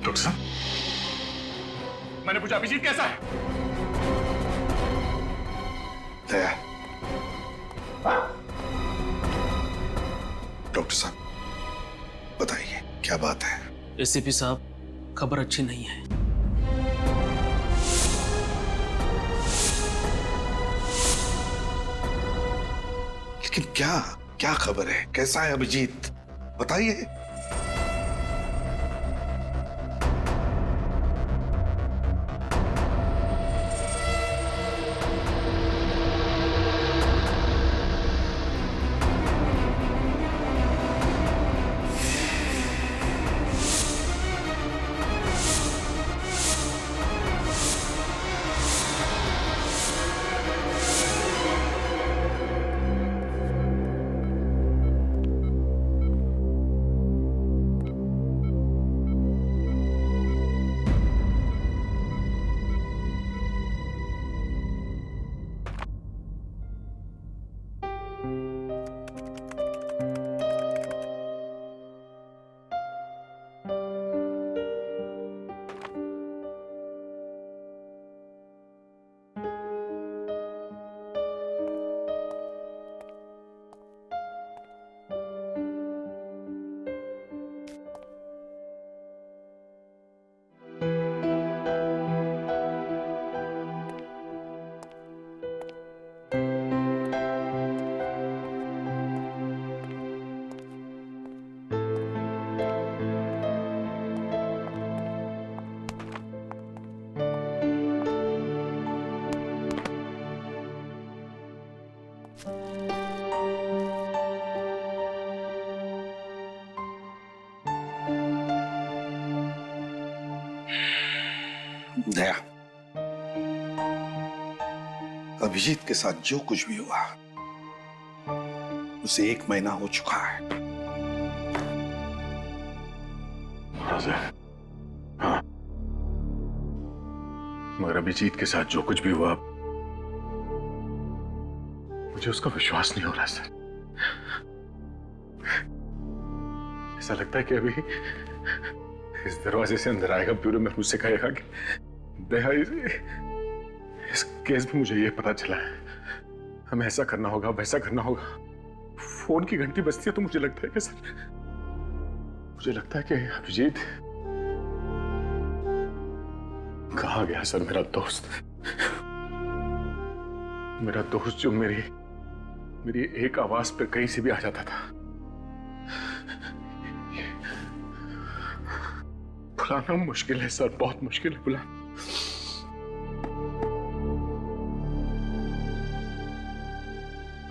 G: डॉक्टर साहब, मैंने पूछा अभिजीत कैसा है? दया,
B: डॉक्टर साहब बताइए क्या बात है?
S: एसीपी साहब, खबर अच्छी नहीं है।
B: लेकिन क्या क्या खबर है? कैसा है अभिजीत? बताइए। दया, अभिजीत के साथ जो कुछ भी हुआ उसे 1 महीना हो चुका है।
F: हाँ, मगर अभिजीत के साथ जो कुछ भी हुआ मुझे उसका विश्वास नहीं हो रहा सर। ऐसा लगता है कि अभी इस दरवाजे से अंदर आएगा, ब्यूरो में मुझसे कहेगा कि दया, इस केस में मुझे ये पता चला है, हमें ऐसा करना होगा, वैसा करना होगा। फोन की घंटी बजती है तो मुझे लगता है कि सर, मुझे लगता है कि अभिजीत कहाँ गया सर? मेरा दोस्त जो मेरी एक आवाज पे कहीं से भी आ जाता था। बुलाना मुश्किल है सर, बहुत मुश्किल है बुलाना।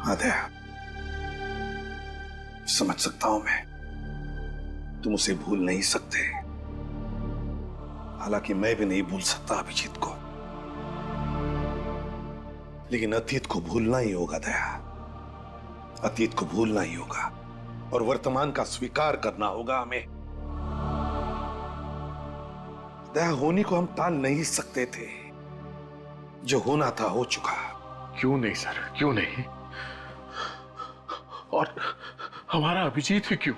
B: हाँ दया, समझ सकता हूं मैं, तुम उसे भूल नहीं सकते। हालांकि मैं भी नहीं भूल सकता अभिजीत को, लेकिन अतीत को भूलना ही होगा दया। अतीत को भूलना ही होगा और वर्तमान का स्वीकार करना होगा हमें। दया, होने को हम टाल नहीं सकते थे, जो होना था हो चुका।
F: क्यों नहीं सर, क्यों नहीं? और हमारा अभिजीत ही क्यों?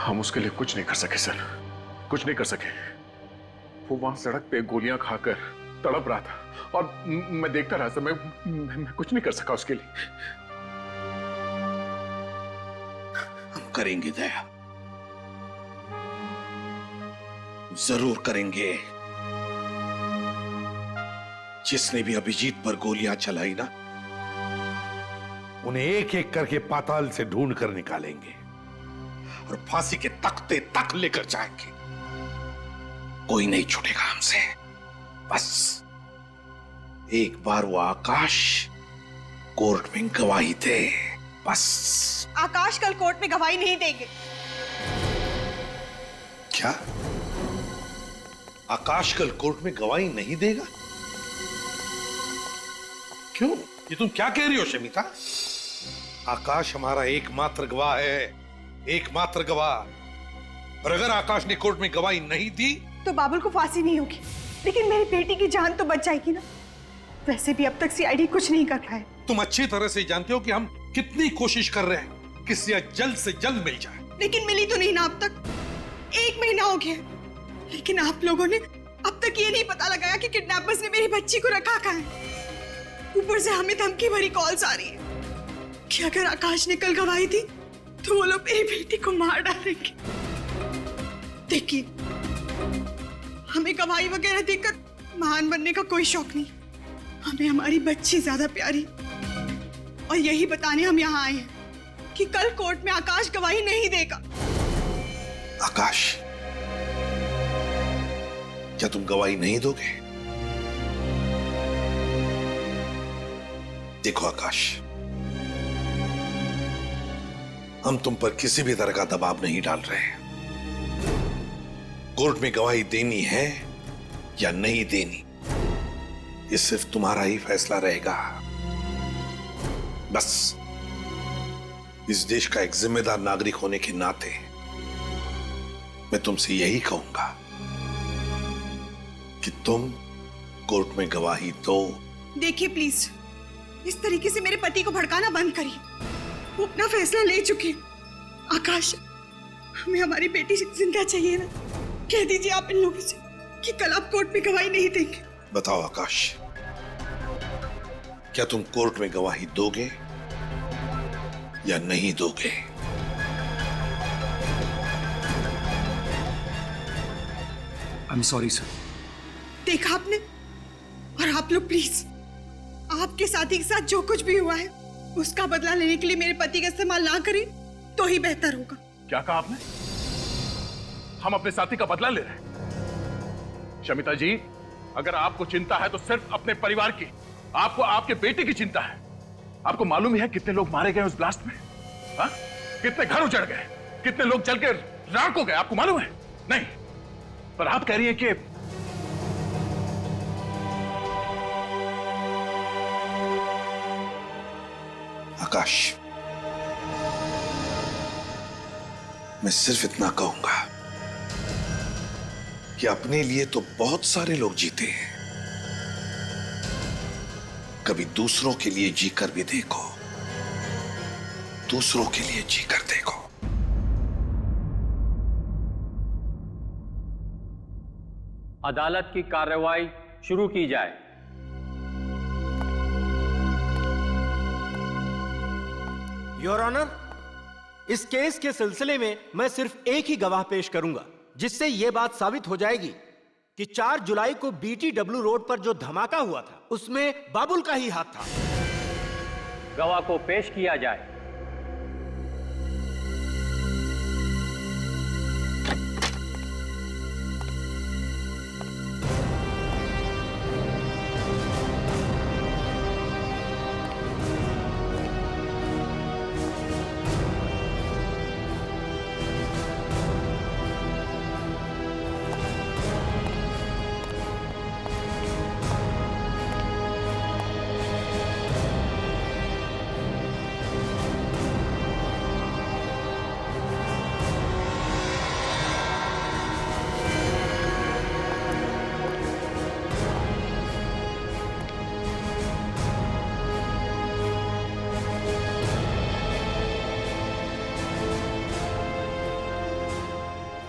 F: हम उसके लिए कुछ नहीं कर सके सर, कुछ नहीं कर सके। वो वहां सड़क पे गोलियां खाकर तड़प रहा था और मैं देखता रहा सर। मैं कुछ नहीं कर सका उसके लिए।
B: हम करेंगे दया, जरूर करेंगे। जिसने भी अभिजीत पर गोलियां चलाई ना, उन्हें एक एक करके पाताल से ढूंढ कर निकालेंगे और फांसी के तख्ते तक लेकर जाएंगे। कोई नहीं छूटेगा हमसे। बस एक बार वो आकाश कोर्ट में गवाही दे, बस।
J: आकाश कल कोर्ट में गवाही नहीं देंगे।
B: क्या? आकाश कल कोर्ट में गवाही नहीं देगा? क्यों? ये तुम क्या कह रही हो शमिता? आकाश हमारा एकमात्र गवाह है, एकमात्र गवाह। और अगर आकाश ने कोर्ट में गवाही नहीं दी
J: तो बाबुल को फांसी नहीं होगी, लेकिन मेरी बेटी की जान तो बच जाएगी ना। वैसे भी अब तक सीआईडी कुछ नहीं कर रहा है।
B: तुम अच्छी तरह से जानते हो कि हम कितनी कोशिश कर रहे हैं कि सिया जल्द से जल्द मिल जाए,
J: लेकिन मिली तो नहीं ना अब तक। 1 महीना हो गया, लेकिन आप लोगों ने अब तक ये नहीं पता लगाया कि किडनैपर्स ने मेरी बच्ची को रखा कहाँ है। ऊपर से हमें धमकी भरी कॉल्स आ रही है कि अगर आकाश ने कल गवाही दी तो वो लोग मेरी बेटी को मार डालेंगे। देखिए, हमें गवाही वगैरह देकर महान बनने का कोई शौक नहीं, हमें हमारी बच्ची ज्यादा प्यारी। और यही बताने हम यहाँ आए हैं कि कल कोर्ट में आकाश गवाही नहीं देगा।
B: आकाश, क्या तुम गवाही नहीं दोगे? देखो आकाश, हम तुम पर किसी भी तरह का दबाव नहीं डाल रहे हैं। कोर्ट में गवाही देनी है या नहीं देनी, ये सिर्फ तुम्हारा ही फैसला रहेगा। बस इस देश का एक जिम्मेदार नागरिक होने के नाते मैं तुमसे यही कहूंगा कि तुम कोर्ट में गवाही दो।
J: देखिए प्लीज, इस तरीके से मेरे पति को भड़काना बंद करिए। वो अपना फैसला ले चुके। आकाश, हमें हमारी बेटी जिंदा चाहिए ना। कह दीजिए आप इन लोगों से कि कल आप कोर्ट में गवाही नहीं देंगे।
B: बताओ आकाश, क्या तुम कोर्ट में गवाही दोगे या नहीं दोगे?
S: I am sorry sir.
J: देखा आपने? और आप लोग प्लीज, आपके साथी के साथ जो कुछ भी हुआ है उसका बदला लेने के लिए मेरे पति का इस्तेमाल ना करें तो ही बेहतर होगा।
G: क्या कहा आपने? हम अपने साथी का बदला ले रहे हैं? शमिता जी, अगर आपको चिंता है तो सिर्फ अपने परिवार की, आपको आपके बेटे की चिंता है। आपको मालूम ही है कितने लोग मारे गए उस ब्लास्ट में? हा? कितने घर उजड़ गए, कितने लोग जल के राख हो गए, आपको मालूम है? नहीं, पर आप कह रही हैं कि
B: आकाश, मैं सिर्फ इतना कहूंगा कि अपने लिए तो बहुत सारे लोग जीते हैं, कभी दूसरों के लिए जीकर भी देखो, दूसरों के लिए जीकर देखो।
T: अदालत की कार्रवाई शुरू की जाए।
K: योर ऑनर, इस केस के सिलसिले में मैं सिर्फ एक ही गवाह पेश करूंगा, जिससे यह बात साबित हो जाएगी कि 4 जुलाई को BTW रोड पर जो धमाका हुआ था उसमें बाबुल का ही हाथ था।
T: गवाह को पेश किया जाए।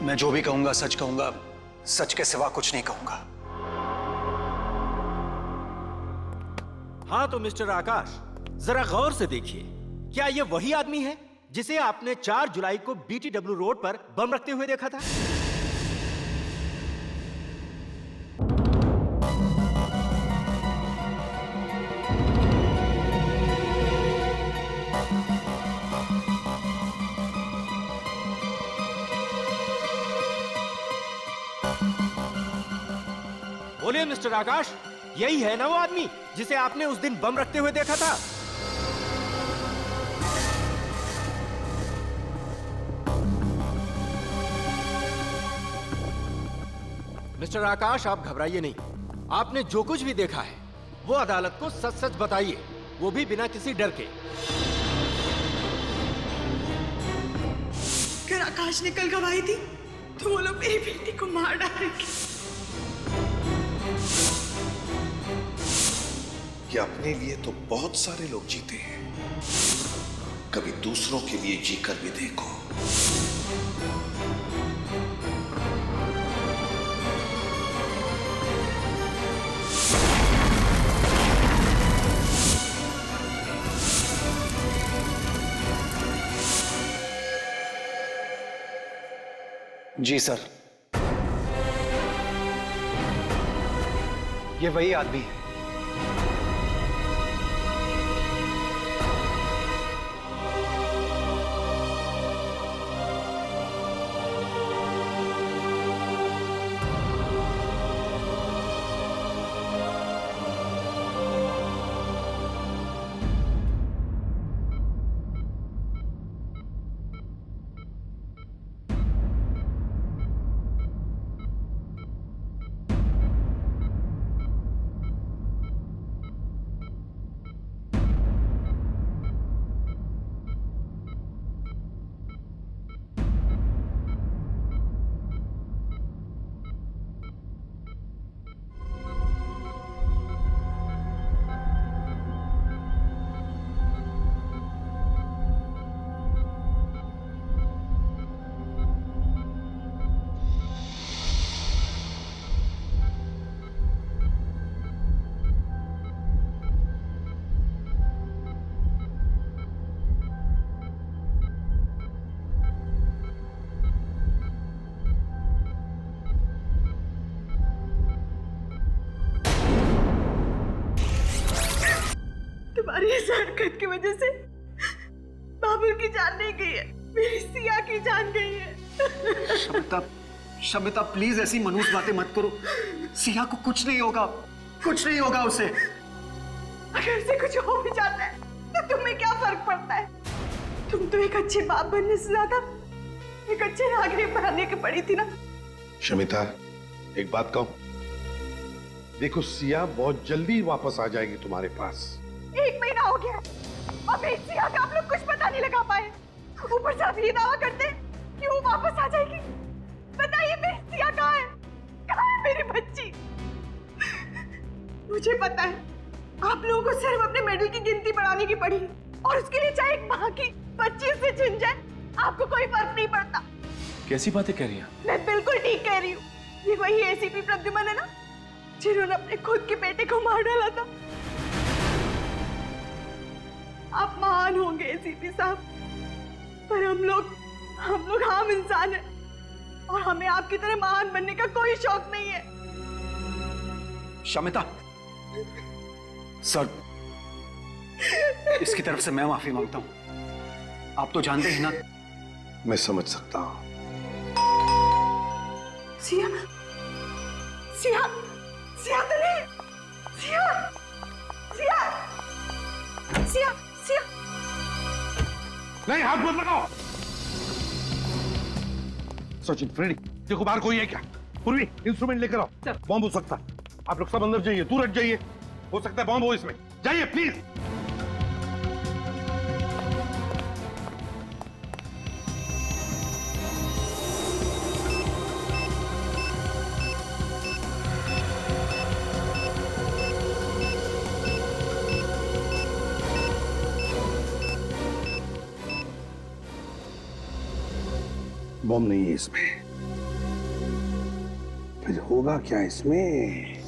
S: मैं जो भी कहूंगा सच कहूंगा, सच के सिवा कुछ नहीं कहूंगा।
K: हाँ तो मिस्टर आकाश, जरा गौर से देखिए, क्या ये वही आदमी है जिसे आपने 4 जुलाई को BTW रोड पर बम रखते हुए देखा था? बोलिए मिस्टर आकाश, यही है ना वो आदमी जिसे आपने उस दिन बम रखते हुए देखा था? मिस्टर आकाश, आप घबराइए नहीं। आपने जो कुछ भी देखा है वो अदालत को सच सच बताइए, वो भी बिना किसी डर के।
J: अगर आकाश ने कल गवाही दी तो वो लोग मेरी बेटी को मार डालेंगे।
B: कि अपने लिए तो बहुत सारे लोग जीते हैं, कभी दूसरों के लिए जीकर भी देखो।
S: जी सर। ये वही आदमी है।
J: तुम्हारी इस हरकत की वजह से बाबुल की जान नहीं गई है, मेरी सिया की जान गई है।
S: शमिता, शमिता प्लीज ऐसी मनहूस बातें मत करो। सिया को कुछ नहीं होगा, कुछ नहीं होगा उसे।
J: अगर उसे कुछ हो भी जाता है तो तुम्हें क्या फर्क पड़ता है? तुम तो एक अच्छे बाप बनने से ज्यादा एक अच्छे नागरिक बनने की पड़ी थी ना।
B: शमिता, एक बात कहूं, देखो सिया बहुत जल्दी वापस आ जाएगी तुम्हारे पास।
J: 1 महीना हो गया और मेरी सिया का आप लोग कुछ पता नहीं लगा पाए। ऊपर से आप ये दावा करते कि वो वापस आ जाएगी। बताइए मेरी सिया कहाँ है? कहाँ है मेरी बच्ची? मुझे पता है आप लोगों को सिर्फ अपने मेडल की गिनती बढ़ाने की पड़ी और उसके लिए चाहे एक माँ की बच्ची से छिन जाए आपको कोई फर्क नहीं पड़ता।
N: कैसी बातें कह रही हैं?
J: मैं बिल्कुल ठीक कह रही हूँ। ये वही एसीपी प्रद्युमन है ना जिन्होंने अपने खुद के बेटे को मार डाला था। आप महान होंगे एसीपी साहब, पर हम लोग आम इंसान हैं और हमें आपकी तरह महान बनने का कोई शौक नहीं है।
S: शमिता, सर इसकी तरफ से मैं माफी मांगता हूं। आप तो जानते हैं ना।
B: मैं समझ सकता हूं।
J: सिया, सिया, सिया तो नहीं, सिया, सिया, सिया, सिया।
B: नहीं, हाथ मत लगाओ। सचिन, फ्रेडी, देखो बाहर कोई है क्या? पूर्वी, इंस्ट्रूमेंट लेकर आओ। बॉम्ब हो सकता है। आप लोग सब अंदर जाइए, दूर हट जाइए। हो सकता है बॉम्ब हो इसमें। जाइए प्लीज। बॉम्ब नहीं है इसमें। फिर होगा क्या इसमें?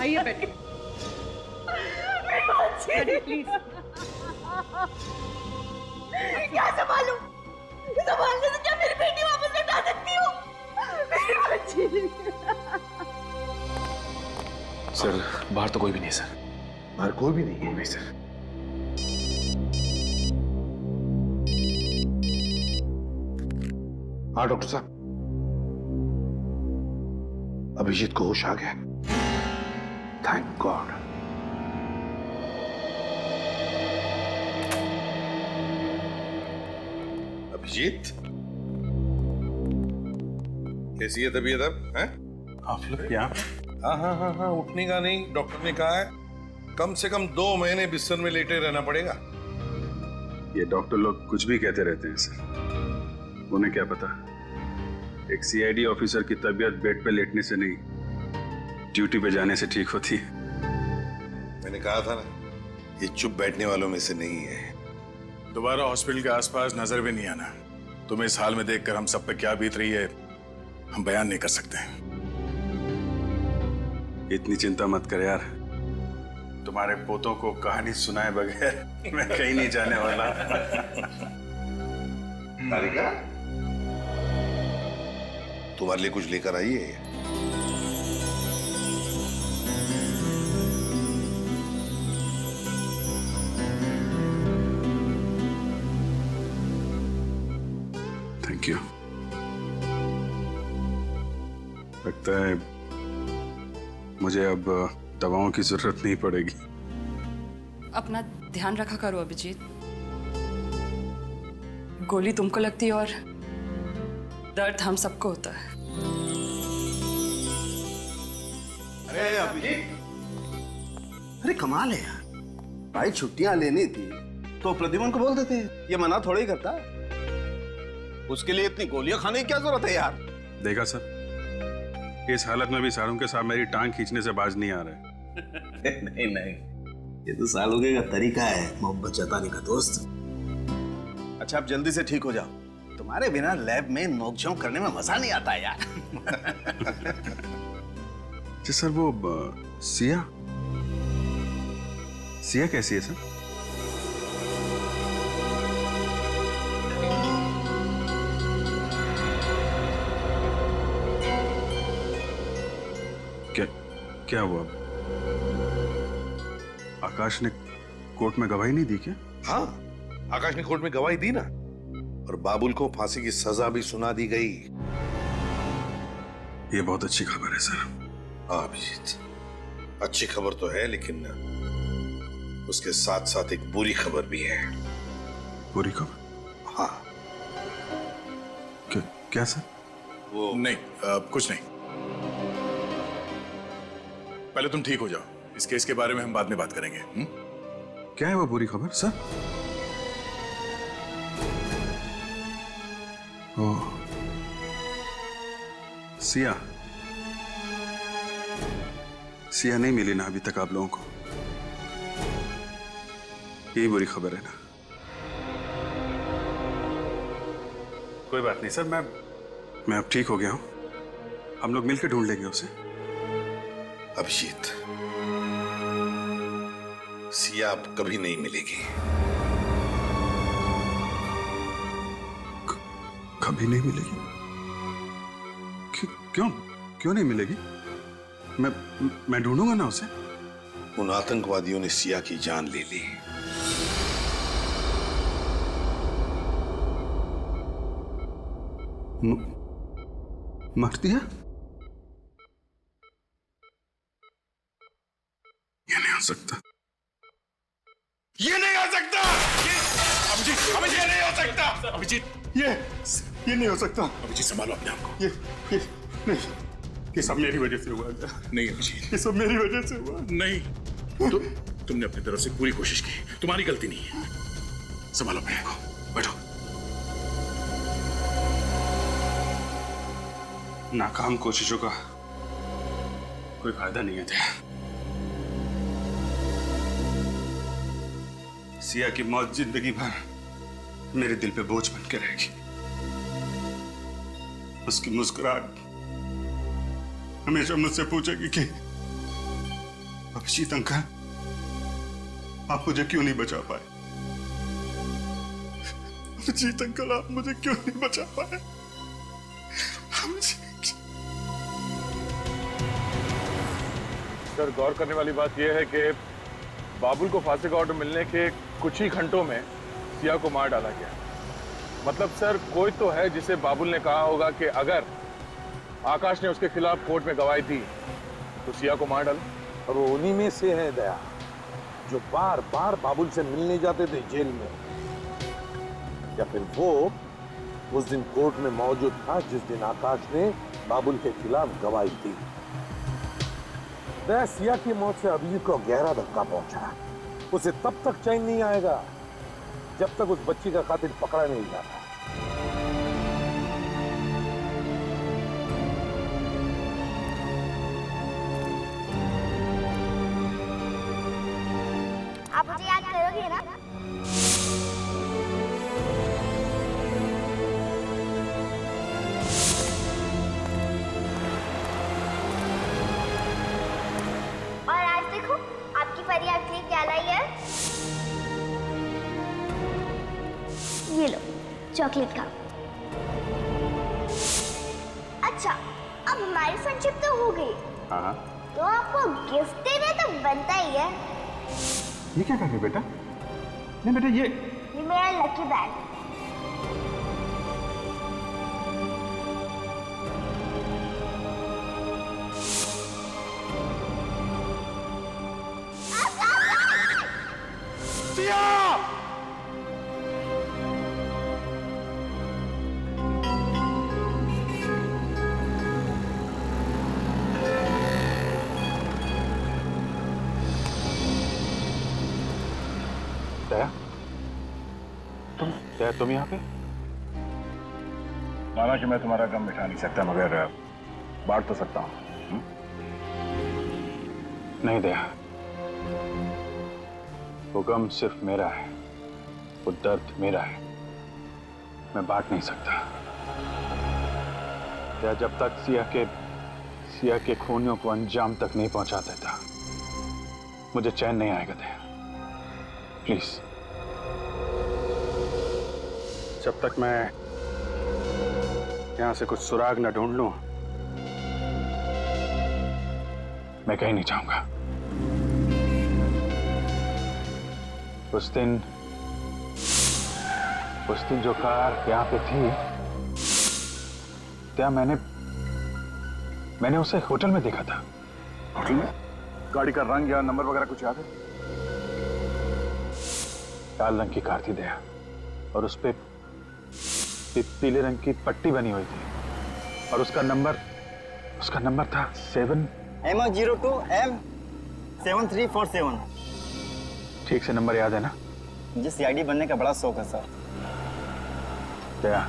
O: आइए बैठिए। प्लीज।
J: क्या संभालूं? संभालने से क्या मेरी बेटी वापस लौटा सकती हूँ? मेरी बच्ची।
N: सर बाहर तो कोई भी नहीं है सर।
B: बाहर कोई भी नहीं है?
N: नहीं सर।
B: हाँ डॉक्टर साहब, अभिजीत को होश आ गया। Thank God. अभिजीत, कैसी है तबीयत अब? हैं?
F: आप लोग यहाँ?
B: हाँ, उठने का नहीं, डॉक्टर ने कहा है कम से कम 2 महीने बिस्तर में लेटे रहना पड़ेगा।
F: ये डॉक्टर लोग कुछ भी कहते रहते हैं सर, उन्हें क्या पता एक सीआईडी ऑफिसर की तबीयत बेड पे लेटने से नहीं, ड्यूटी पे जाने से ठीक होती है।
B: मैंने कहा था ना, ये चुप बैठने वालों में से नहीं है।
F: दोबारा हॉस्पिटल के आसपास नजर भी नहीं आना। तुम्हें इस हाल में देखकर हम सब पे क्या बीत रही है हम बयान नहीं कर सकते। इतनी चिंता मत कर यार, तुम्हारे पोतों को कहानी सुनाए बगैर मैं कहीं नहीं जाने वाला।
B: तारिका, तुम्हारे लिए कुछ लेकर आई है?
F: Thank you. लगता है मुझे अब दवाओं की जरूरत नहीं पड़ेगी।
O: अपना ध्यान रखा करो अभिजीत, गोली तुमको लगती है और दर्द हम सबको होता है।
S: अरे अभिजीत, अरे कमाल है यार, भाई छुट्टियां लेनी थी तो प्रद्युमन को बोल देते, ये मना थोड़ा ही करता है। उसके लिए इतनी गोलियां खाने की क्या जरूरत है यार?
F: देखा सर, इस हालत में भी सारुंके साहब मेरी टांग खींचने से बाज नहीं आ रहे।
S: नहीं, ये तो सालुके का तरीका है मोहब्बत जताने का दोस्त। अच्छा, अब जल्दी से ठीक हो जाओ, तुम्हारे बिना लैब में नोकझोंक करने में मजा नहीं आता यार।
F: जी सर, वो सिया कैसी है सर? क्या हुआ? आकाश ने कोर्ट में गवाही नहीं दी क्या?
B: हाँ, आकाश ने कोर्ट में गवाही दी ना, और बाबुल को फांसी की सजा भी सुना दी गई।
F: ये बहुत अच्छी खबर है सर।
B: हाँ अभिजीत, अच्छी खबर तो है, लेकिन उसके साथ साथ एक बुरी खबर भी है।
F: बुरी खबर?
B: हाँ।
F: क्या सर? वो नहीं, कुछ नहीं। पहले तुम ठीक हो जाओ, इस केस के बारे में हम बाद में बात करेंगे। क्या है वो बुरी खबर सर? ओह, सिया नहीं मिली ना अभी तक आप लोगों को? यही बुरी खबर है ना? कोई बात नहीं सर, मैं अब ठीक हो गया हूं, हम लोग मिलकर ढूंढ लेंगे उसे।
B: अभिजीत, सिया अब कभी नहीं मिलेगी।
F: कभी नहीं मिलेगी? क्यों नहीं मिलेगी? मैं ढूंढूंगा ना उसे।
B: उन आतंकवादियों ने सिया की जान ले ली।
F: मार दिया? ये नहीं हो सकता, ये नहीं हो सकता। अभिजीत, ये नहीं हो सकता। अभिजीत, ये नहीं हो सकता। अभिजीत, संभालो अपने आप को। ये नहीं, ये सब मेरी वजह से हुआ। नहीं अभिजीत, ये सब मेरी वजह से हुआ। नहीं, तुमने अपनी तरफ से पूरी कोशिश की, तुम्हारी गलती नहीं है। संभालो अपने आप को, बैठो। नाकाम कोशिशों का कोई फायदा नहीं है। सिया की मौत जिंदगी भर मेरे दिल पे बोझ बन के रहेगी। उसकी मुस्कुराहट हमेशा मुझसे पूछेगी कि अभिजीत अंकल, आप मुझे क्यों नहीं बचा पाए? अभिजीत अंकल, आप मुझे क्यों नहीं बचा पाए?
G: सर, गौर करने वाली बात यह है कि बाबुल को फांसी का ऑर्डर मिलने के कुछ ही घंटों में सिया को मार डाला गया। मतलब सर, कोई तो है जिसे बाबुल ने कहा होगा कि अगर आकाश ने उसके खिलाफ कोर्ट में गवाही दी तो सिया को मार डालो।
B: और वो उन्हीं में से है दया, जो बार बार बाबुल से मिलने जाते थे जेल में, या फिर वो उस दिन कोर्ट में मौजूद था जिस दिन आकाश ने बाबुल के खिलाफ गवाही दी। सिया की मौत से अभिजीत को गहरा धक्का पहुंचा। उसे तब तक चैन नहीं आएगा जब तक उस बच्ची का कातिल पकड़ा नहीं जाता।
M: आप मुझे याद करोगे ना? और आज देखो आपकी परी आपके लिए क्या लाई है। ये लो चॉकलेट का। अच्छा अब हमारी फ्रेंडशिप तो हो गई,
F: हाँ
M: तो आपको गिफ्ट देना तो बनता ही है।
F: ये क्या कर रहे हो बेटा? नहीं बेटा ये
M: मेरा लकी बैंड।
F: दया, तुम यहाँ पे? माना कि मैं तुम्हारा गम मिटा नहीं सकता, मगर बांट तो सकता हूँ। नहीं दया, वो गम सिर्फ मेरा है, वो दर्द मेरा है, मैं बांट नहीं सकता। दया, जब तक सिया के खूनियों को अंजाम तक नहीं पहुंचा देता मुझे चैन नहीं आएगा। दया प्लीज, जब तक मैं यहां से कुछ सुराग न ढूंढ लूं मैं कहीं नहीं जाऊंगा। उस दिन जो कार यहाँ पे थी क्या मैंने उसे होटल में देखा था। होटल में? गाड़ी का रंग या नंबर वगैरह कुछ याद है? लाल रंग की कार थी दया, और उस पे पीले रंग की पट्टी बनी हुई थी, और उसका नंबर था 7
Q: M02 M7347।
F: ठीक से नंबर याद है ना?
Q: मुझे CID बनने का बड़ा शौक है सर।
F: क्या?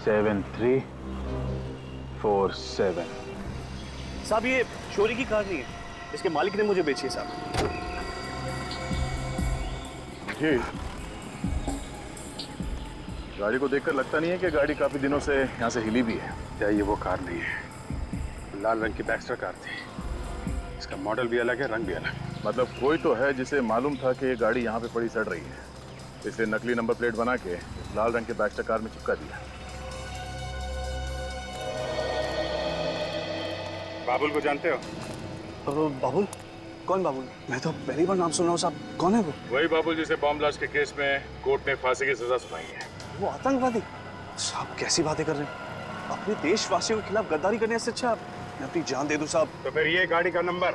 F: 7347।
Q: साहब ये चोरी की कार नहीं है, इसके मालिक ने मुझे बेची है साहब।
F: जी, गाड़ी को देखकर लगता नहीं है कि गाड़ी काफी दिनों से यहाँ से हिली भी है। क्या ये वो कार नहीं है? लाल रंग की बैक्स्टर कार थी, इसका मॉडल भी अलग है, रंग भी अलग। मतलब कोई तो है जिसे मालूम था कि ये गाड़ी यहाँ पे पड़ी सड़ रही है, इसे नकली नंबर प्लेट बना के लाल रंग के बैक्स्टर कार में चिपका दिया। बाबुल को जानते हो?
Q: बाबुल? कौन बाबुल? मैं तो पहली बार नाम सुन रहा हूँ साहब। कौन है वो?
F: वही बाबुल जिसे बॉम्ब ब्लास्ट के केस में कोर्ट ने फांसी की सजा सुनाई है।
Q: वो आतंकवादी? साहब कैसी बातें कर रहे हैं? अपने देशवासियों के खिलाफ गद्दारी करने से अच्छा मैं अपनी जान दे दूं साहब।
F: तो फिर ये गाड़ी का नंबर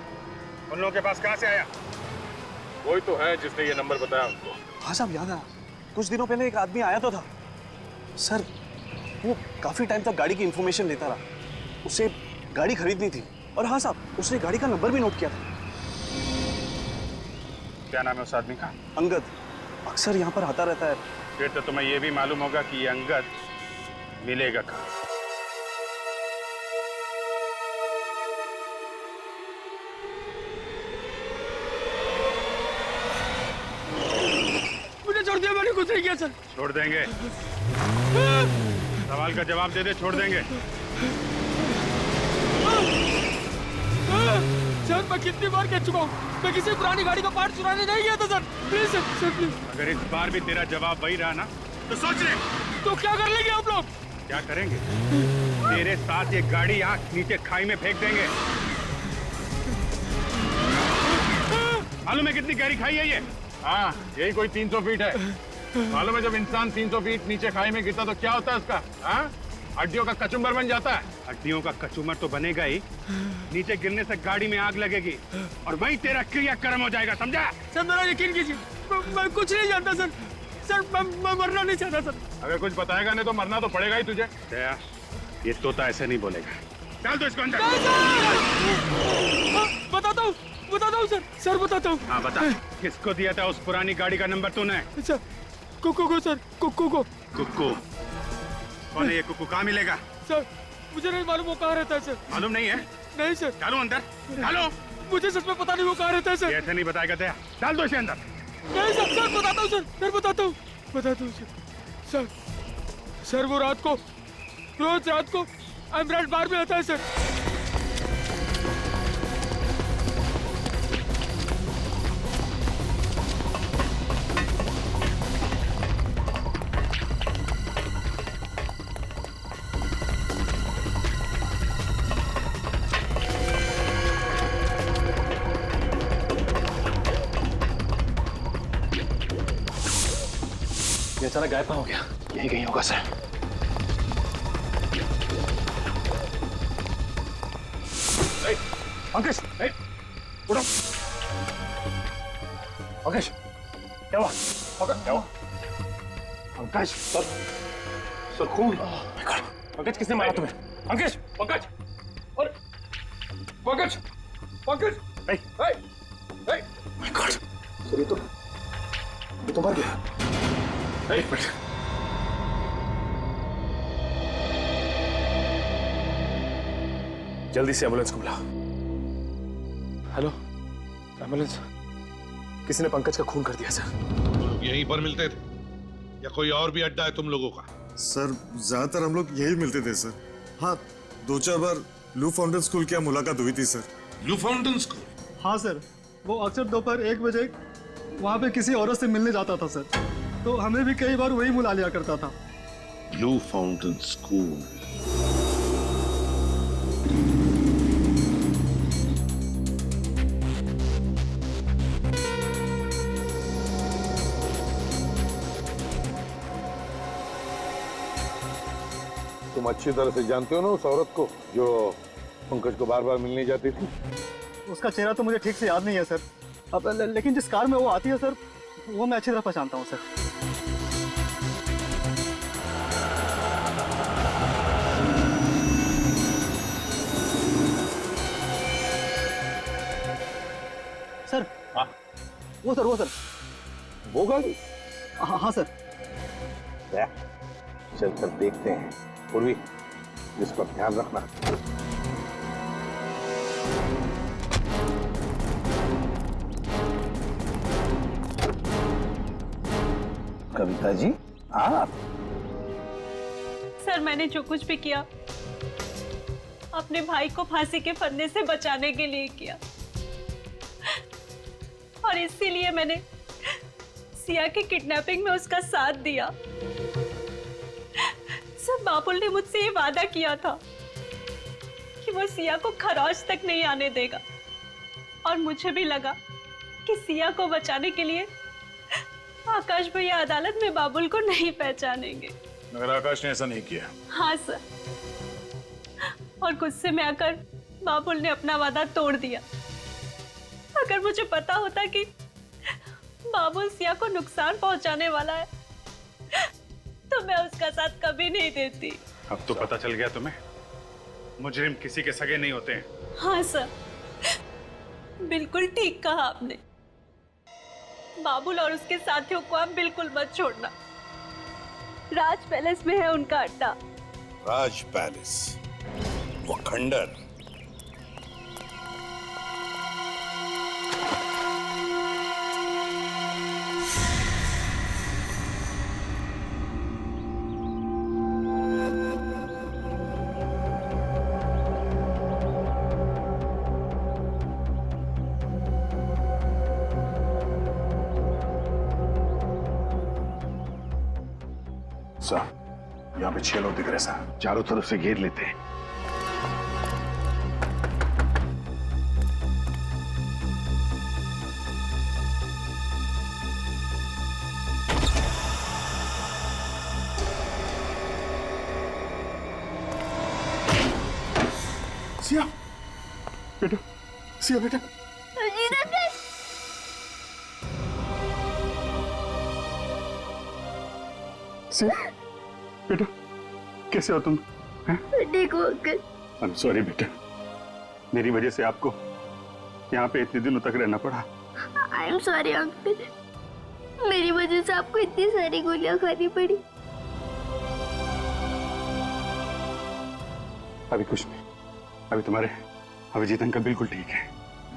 F: उन लोगों के पास कहाँ से आया? कोई तो है जिसने ये नंबर बताया उनको।
Q: हाँ साहब याद आया, कुछ दिनों पहले एक आदमी आया तो था सर, वो काफी टाइम तक गाड़ी की इंफॉर्मेशन लेता रहा, उसे गाड़ी खरीदनी थी, और हाँ साहब उसने गाड़ी का नंबर भी नोट किया था।
F: क्या नाम है उस आदमी का?
Q: अंगद, अक्सर यहाँ पर आता रहता है।
F: फिर तो तुम्हें ये भी मालूम होगा कि ये अंगद मिलेगा कहाँ।
K: मुझे छोड़ दिया, मैंने कुछ नहीं किया सर।
F: छोड़ देंगे? सवाल का जवाब दे दे, छोड़ देंगे।
K: सर मैं कितनी बार कह चुका हूँ, मैं किसी पुरानी गाड़ी का पार्ट चुराने नहीं गया था सर। Please sir please.
F: अगर इस बार भी तेरा जवाब वही रहा ना तो सोच ले।
K: तो क्या कर लेंगे आप लोग?
F: क्या करेंगे? तेरे साथ ये गाड़ी यहाँ नीचे खाई में फेंक देंगे। मालूम है कितनी गहरी खाई है ये? हाँ, यही कोई 300 फीट है। मालूम है जब इंसान 300 फीट नीचे खाई में गिरता तो क्या होता है उसका? हाँ, हड्डियों का कचुम्बर बन जाता है। हड्डियों का कचुम्बर तो बनेगा ही, नीचे गिरने से गाड़ी में आग लगेगी और वहीं तेरा क्रियाक्रम हो जाएगा, समझा?
K: सर मेरा यकीन कीजिए, मैं कुछ नहीं जानता सर। सर मैं मरना नहीं चाहता सर।
F: अगर कुछ बताएगा नहीं तो मरना तो पड़ेगा ही तुझे। दया, ये तोता ऐसे नहीं बोलेगा। डाल दो इसको अंदर।
K: बताता हूँ सर। सर बताता हूँ।
F: हाँ बता, किसको दिया था उस पुरानी गाड़ी का नंबर तूने?
K: सर कुक्कू को सर, कुक्कू को।
F: कुक्कू? कौन है ये कुक्कू? कहाँ मिलेगा?
K: सर मुझे नहीं मालूम वो कहाँ रहता है सर।
F: मालूम नहीं है?
K: नहीं सर।
F: डालो अंदर, डालो।
K: मुझे सच में पता नहीं वो कहाँ रहता है सर।
F: ऐसे नहीं बताएगा दया, डाल दो इसे अंदर।
K: नहीं सर, सर बताता हूँ सर। सर बताता हूँ सर। सर वो रोज रात को एमराल्ड बार में आता है सर।
Q: ये अचानक गायब हो गया। यही कहीं होगा सर।
F: अंकेश, उठो।
Q: अंकेश, क्या हुआ?
F: क्या हुआ?
Q: अंकेश, सर खून। अंकेश किसने मारा तुम्हें? अंकेश,
F: पंकज, और Pankaj, Pankaj,
Q: my God, sir ये तो मर गया। एक मिनट। जल्दी से एम्बुलेंस को बुला। Hello, ambulance. किसी ने पंकज का खून कर दिया सर।
B: यहीं पर मिलते थे या कोई और भी अड्डा है तुम लोगों का?
U: सर ज्यादातर हम लोग यही मिलते थे सर। हाँ, 2-4 बार ब्लू फाउंटेन स्कूल की मुलाकात हुई थी सर।
B: Blue fountain school?
V: हाँ सर, वो अक्सर दोपहर 1 बजे वहाँ पे किसी औरत से मिलने जाता था सर, तो हमें भी कई बार वही बुला लिया करता था।
B: Blue fountain school. तुम अच्छी तरह से जानते हो ना उस औरत को जो पंकज को बार बार मिलने जाती थी?
V: उसका चेहरा तो मुझे ठीक से याद नहीं है सर। अब लेकिन जिस कार में वो आती है सर, वो मैं अच्छी तरह पहचानता हूँ सर। सर,
F: हाँ,
V: वो सर।
B: वो गाड़ी?
V: हाँ सर।
B: चल कर देखते हैं। पूर्वी, इस पर ध्यान रखना।
C: कविता जी, आप?
L: सर मैंने जो कुछ भी किया अपने भाई को फांसी के फंदे से बचाने के लिए किया, और इसीलिए मैंने सिया की किडनैपिंग में उसका साथ दिया। सर बाबुल ने मुझसे ये वादा किया था कि वो सिया को खरौच तक नहीं आने देगा, और मुझे भी लगा कि सिया को बचाने के लिए आकाश भैया अदालत में बाबुल को नहीं पहचानेंगे।
F: मगर आकाश ने ऐसा नहीं किया।
L: हाँ सर, और गुस्से में आकर बाबुल ने अपना वादा तोड़ दिया। अगर मुझे पता होता कि बाबुल सिया को नुकसान पहुंचाने वाला है तो मैं उसका साथ कभी नहीं देती।
F: अब तो पता चल गया तुम्हें, मुजरिम किसी के सगे नहीं होते हैं।
L: हाँ सर, बिल्कुल ठीक कहा आपने। बाबुल और उसके साथियों को आप बिल्कुल मत छोड़ना। राज पैलेस में है उनका अड्डा।
B: राज पैलेस, वो खंडर।
Q: यहाँ पे 6 लोग दिख रहे सर।
B: चारों तरफ से घेर लेते हैं।
Q: सिया बेटा, सिया बेटा।
F: कैसे बेटा, कैसे हो तुम?
M: देखो अंकल,
F: आई एम सॉरी बेटा, मेरी वजह से आपको यहाँ पे इतने दिनों तक रहना पड़ा।
M: आई एम सॉरी अंकल, मेरी वजह से आपको इतनी सारी गोलियां खानी पड़ी।
F: अभी कुछ नहीं, अभी तुम्हारे अभिजीत अंकल बिल्कुल ठीक है।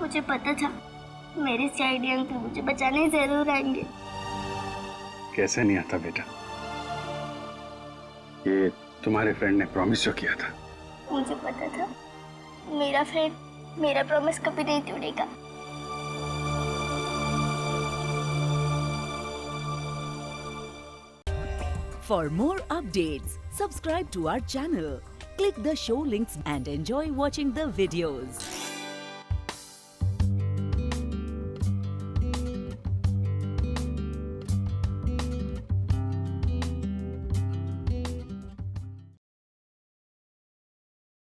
M: मुझे पता था मेरे सीआईडी अंकल मुझे बचाने जरूर आएंगे।
F: कैसे नहीं आता बेटा, ये तुम्हारे फ्रेंड ने प्रॉमिस जो किया था।
M: मुझे पता था मेरा फ्रेंड मेरा प्रॉमिस कभी नहीं तोड़ेगा।
A: For more updates, subscribe to our channel, click the show links and enjoy watching the videos.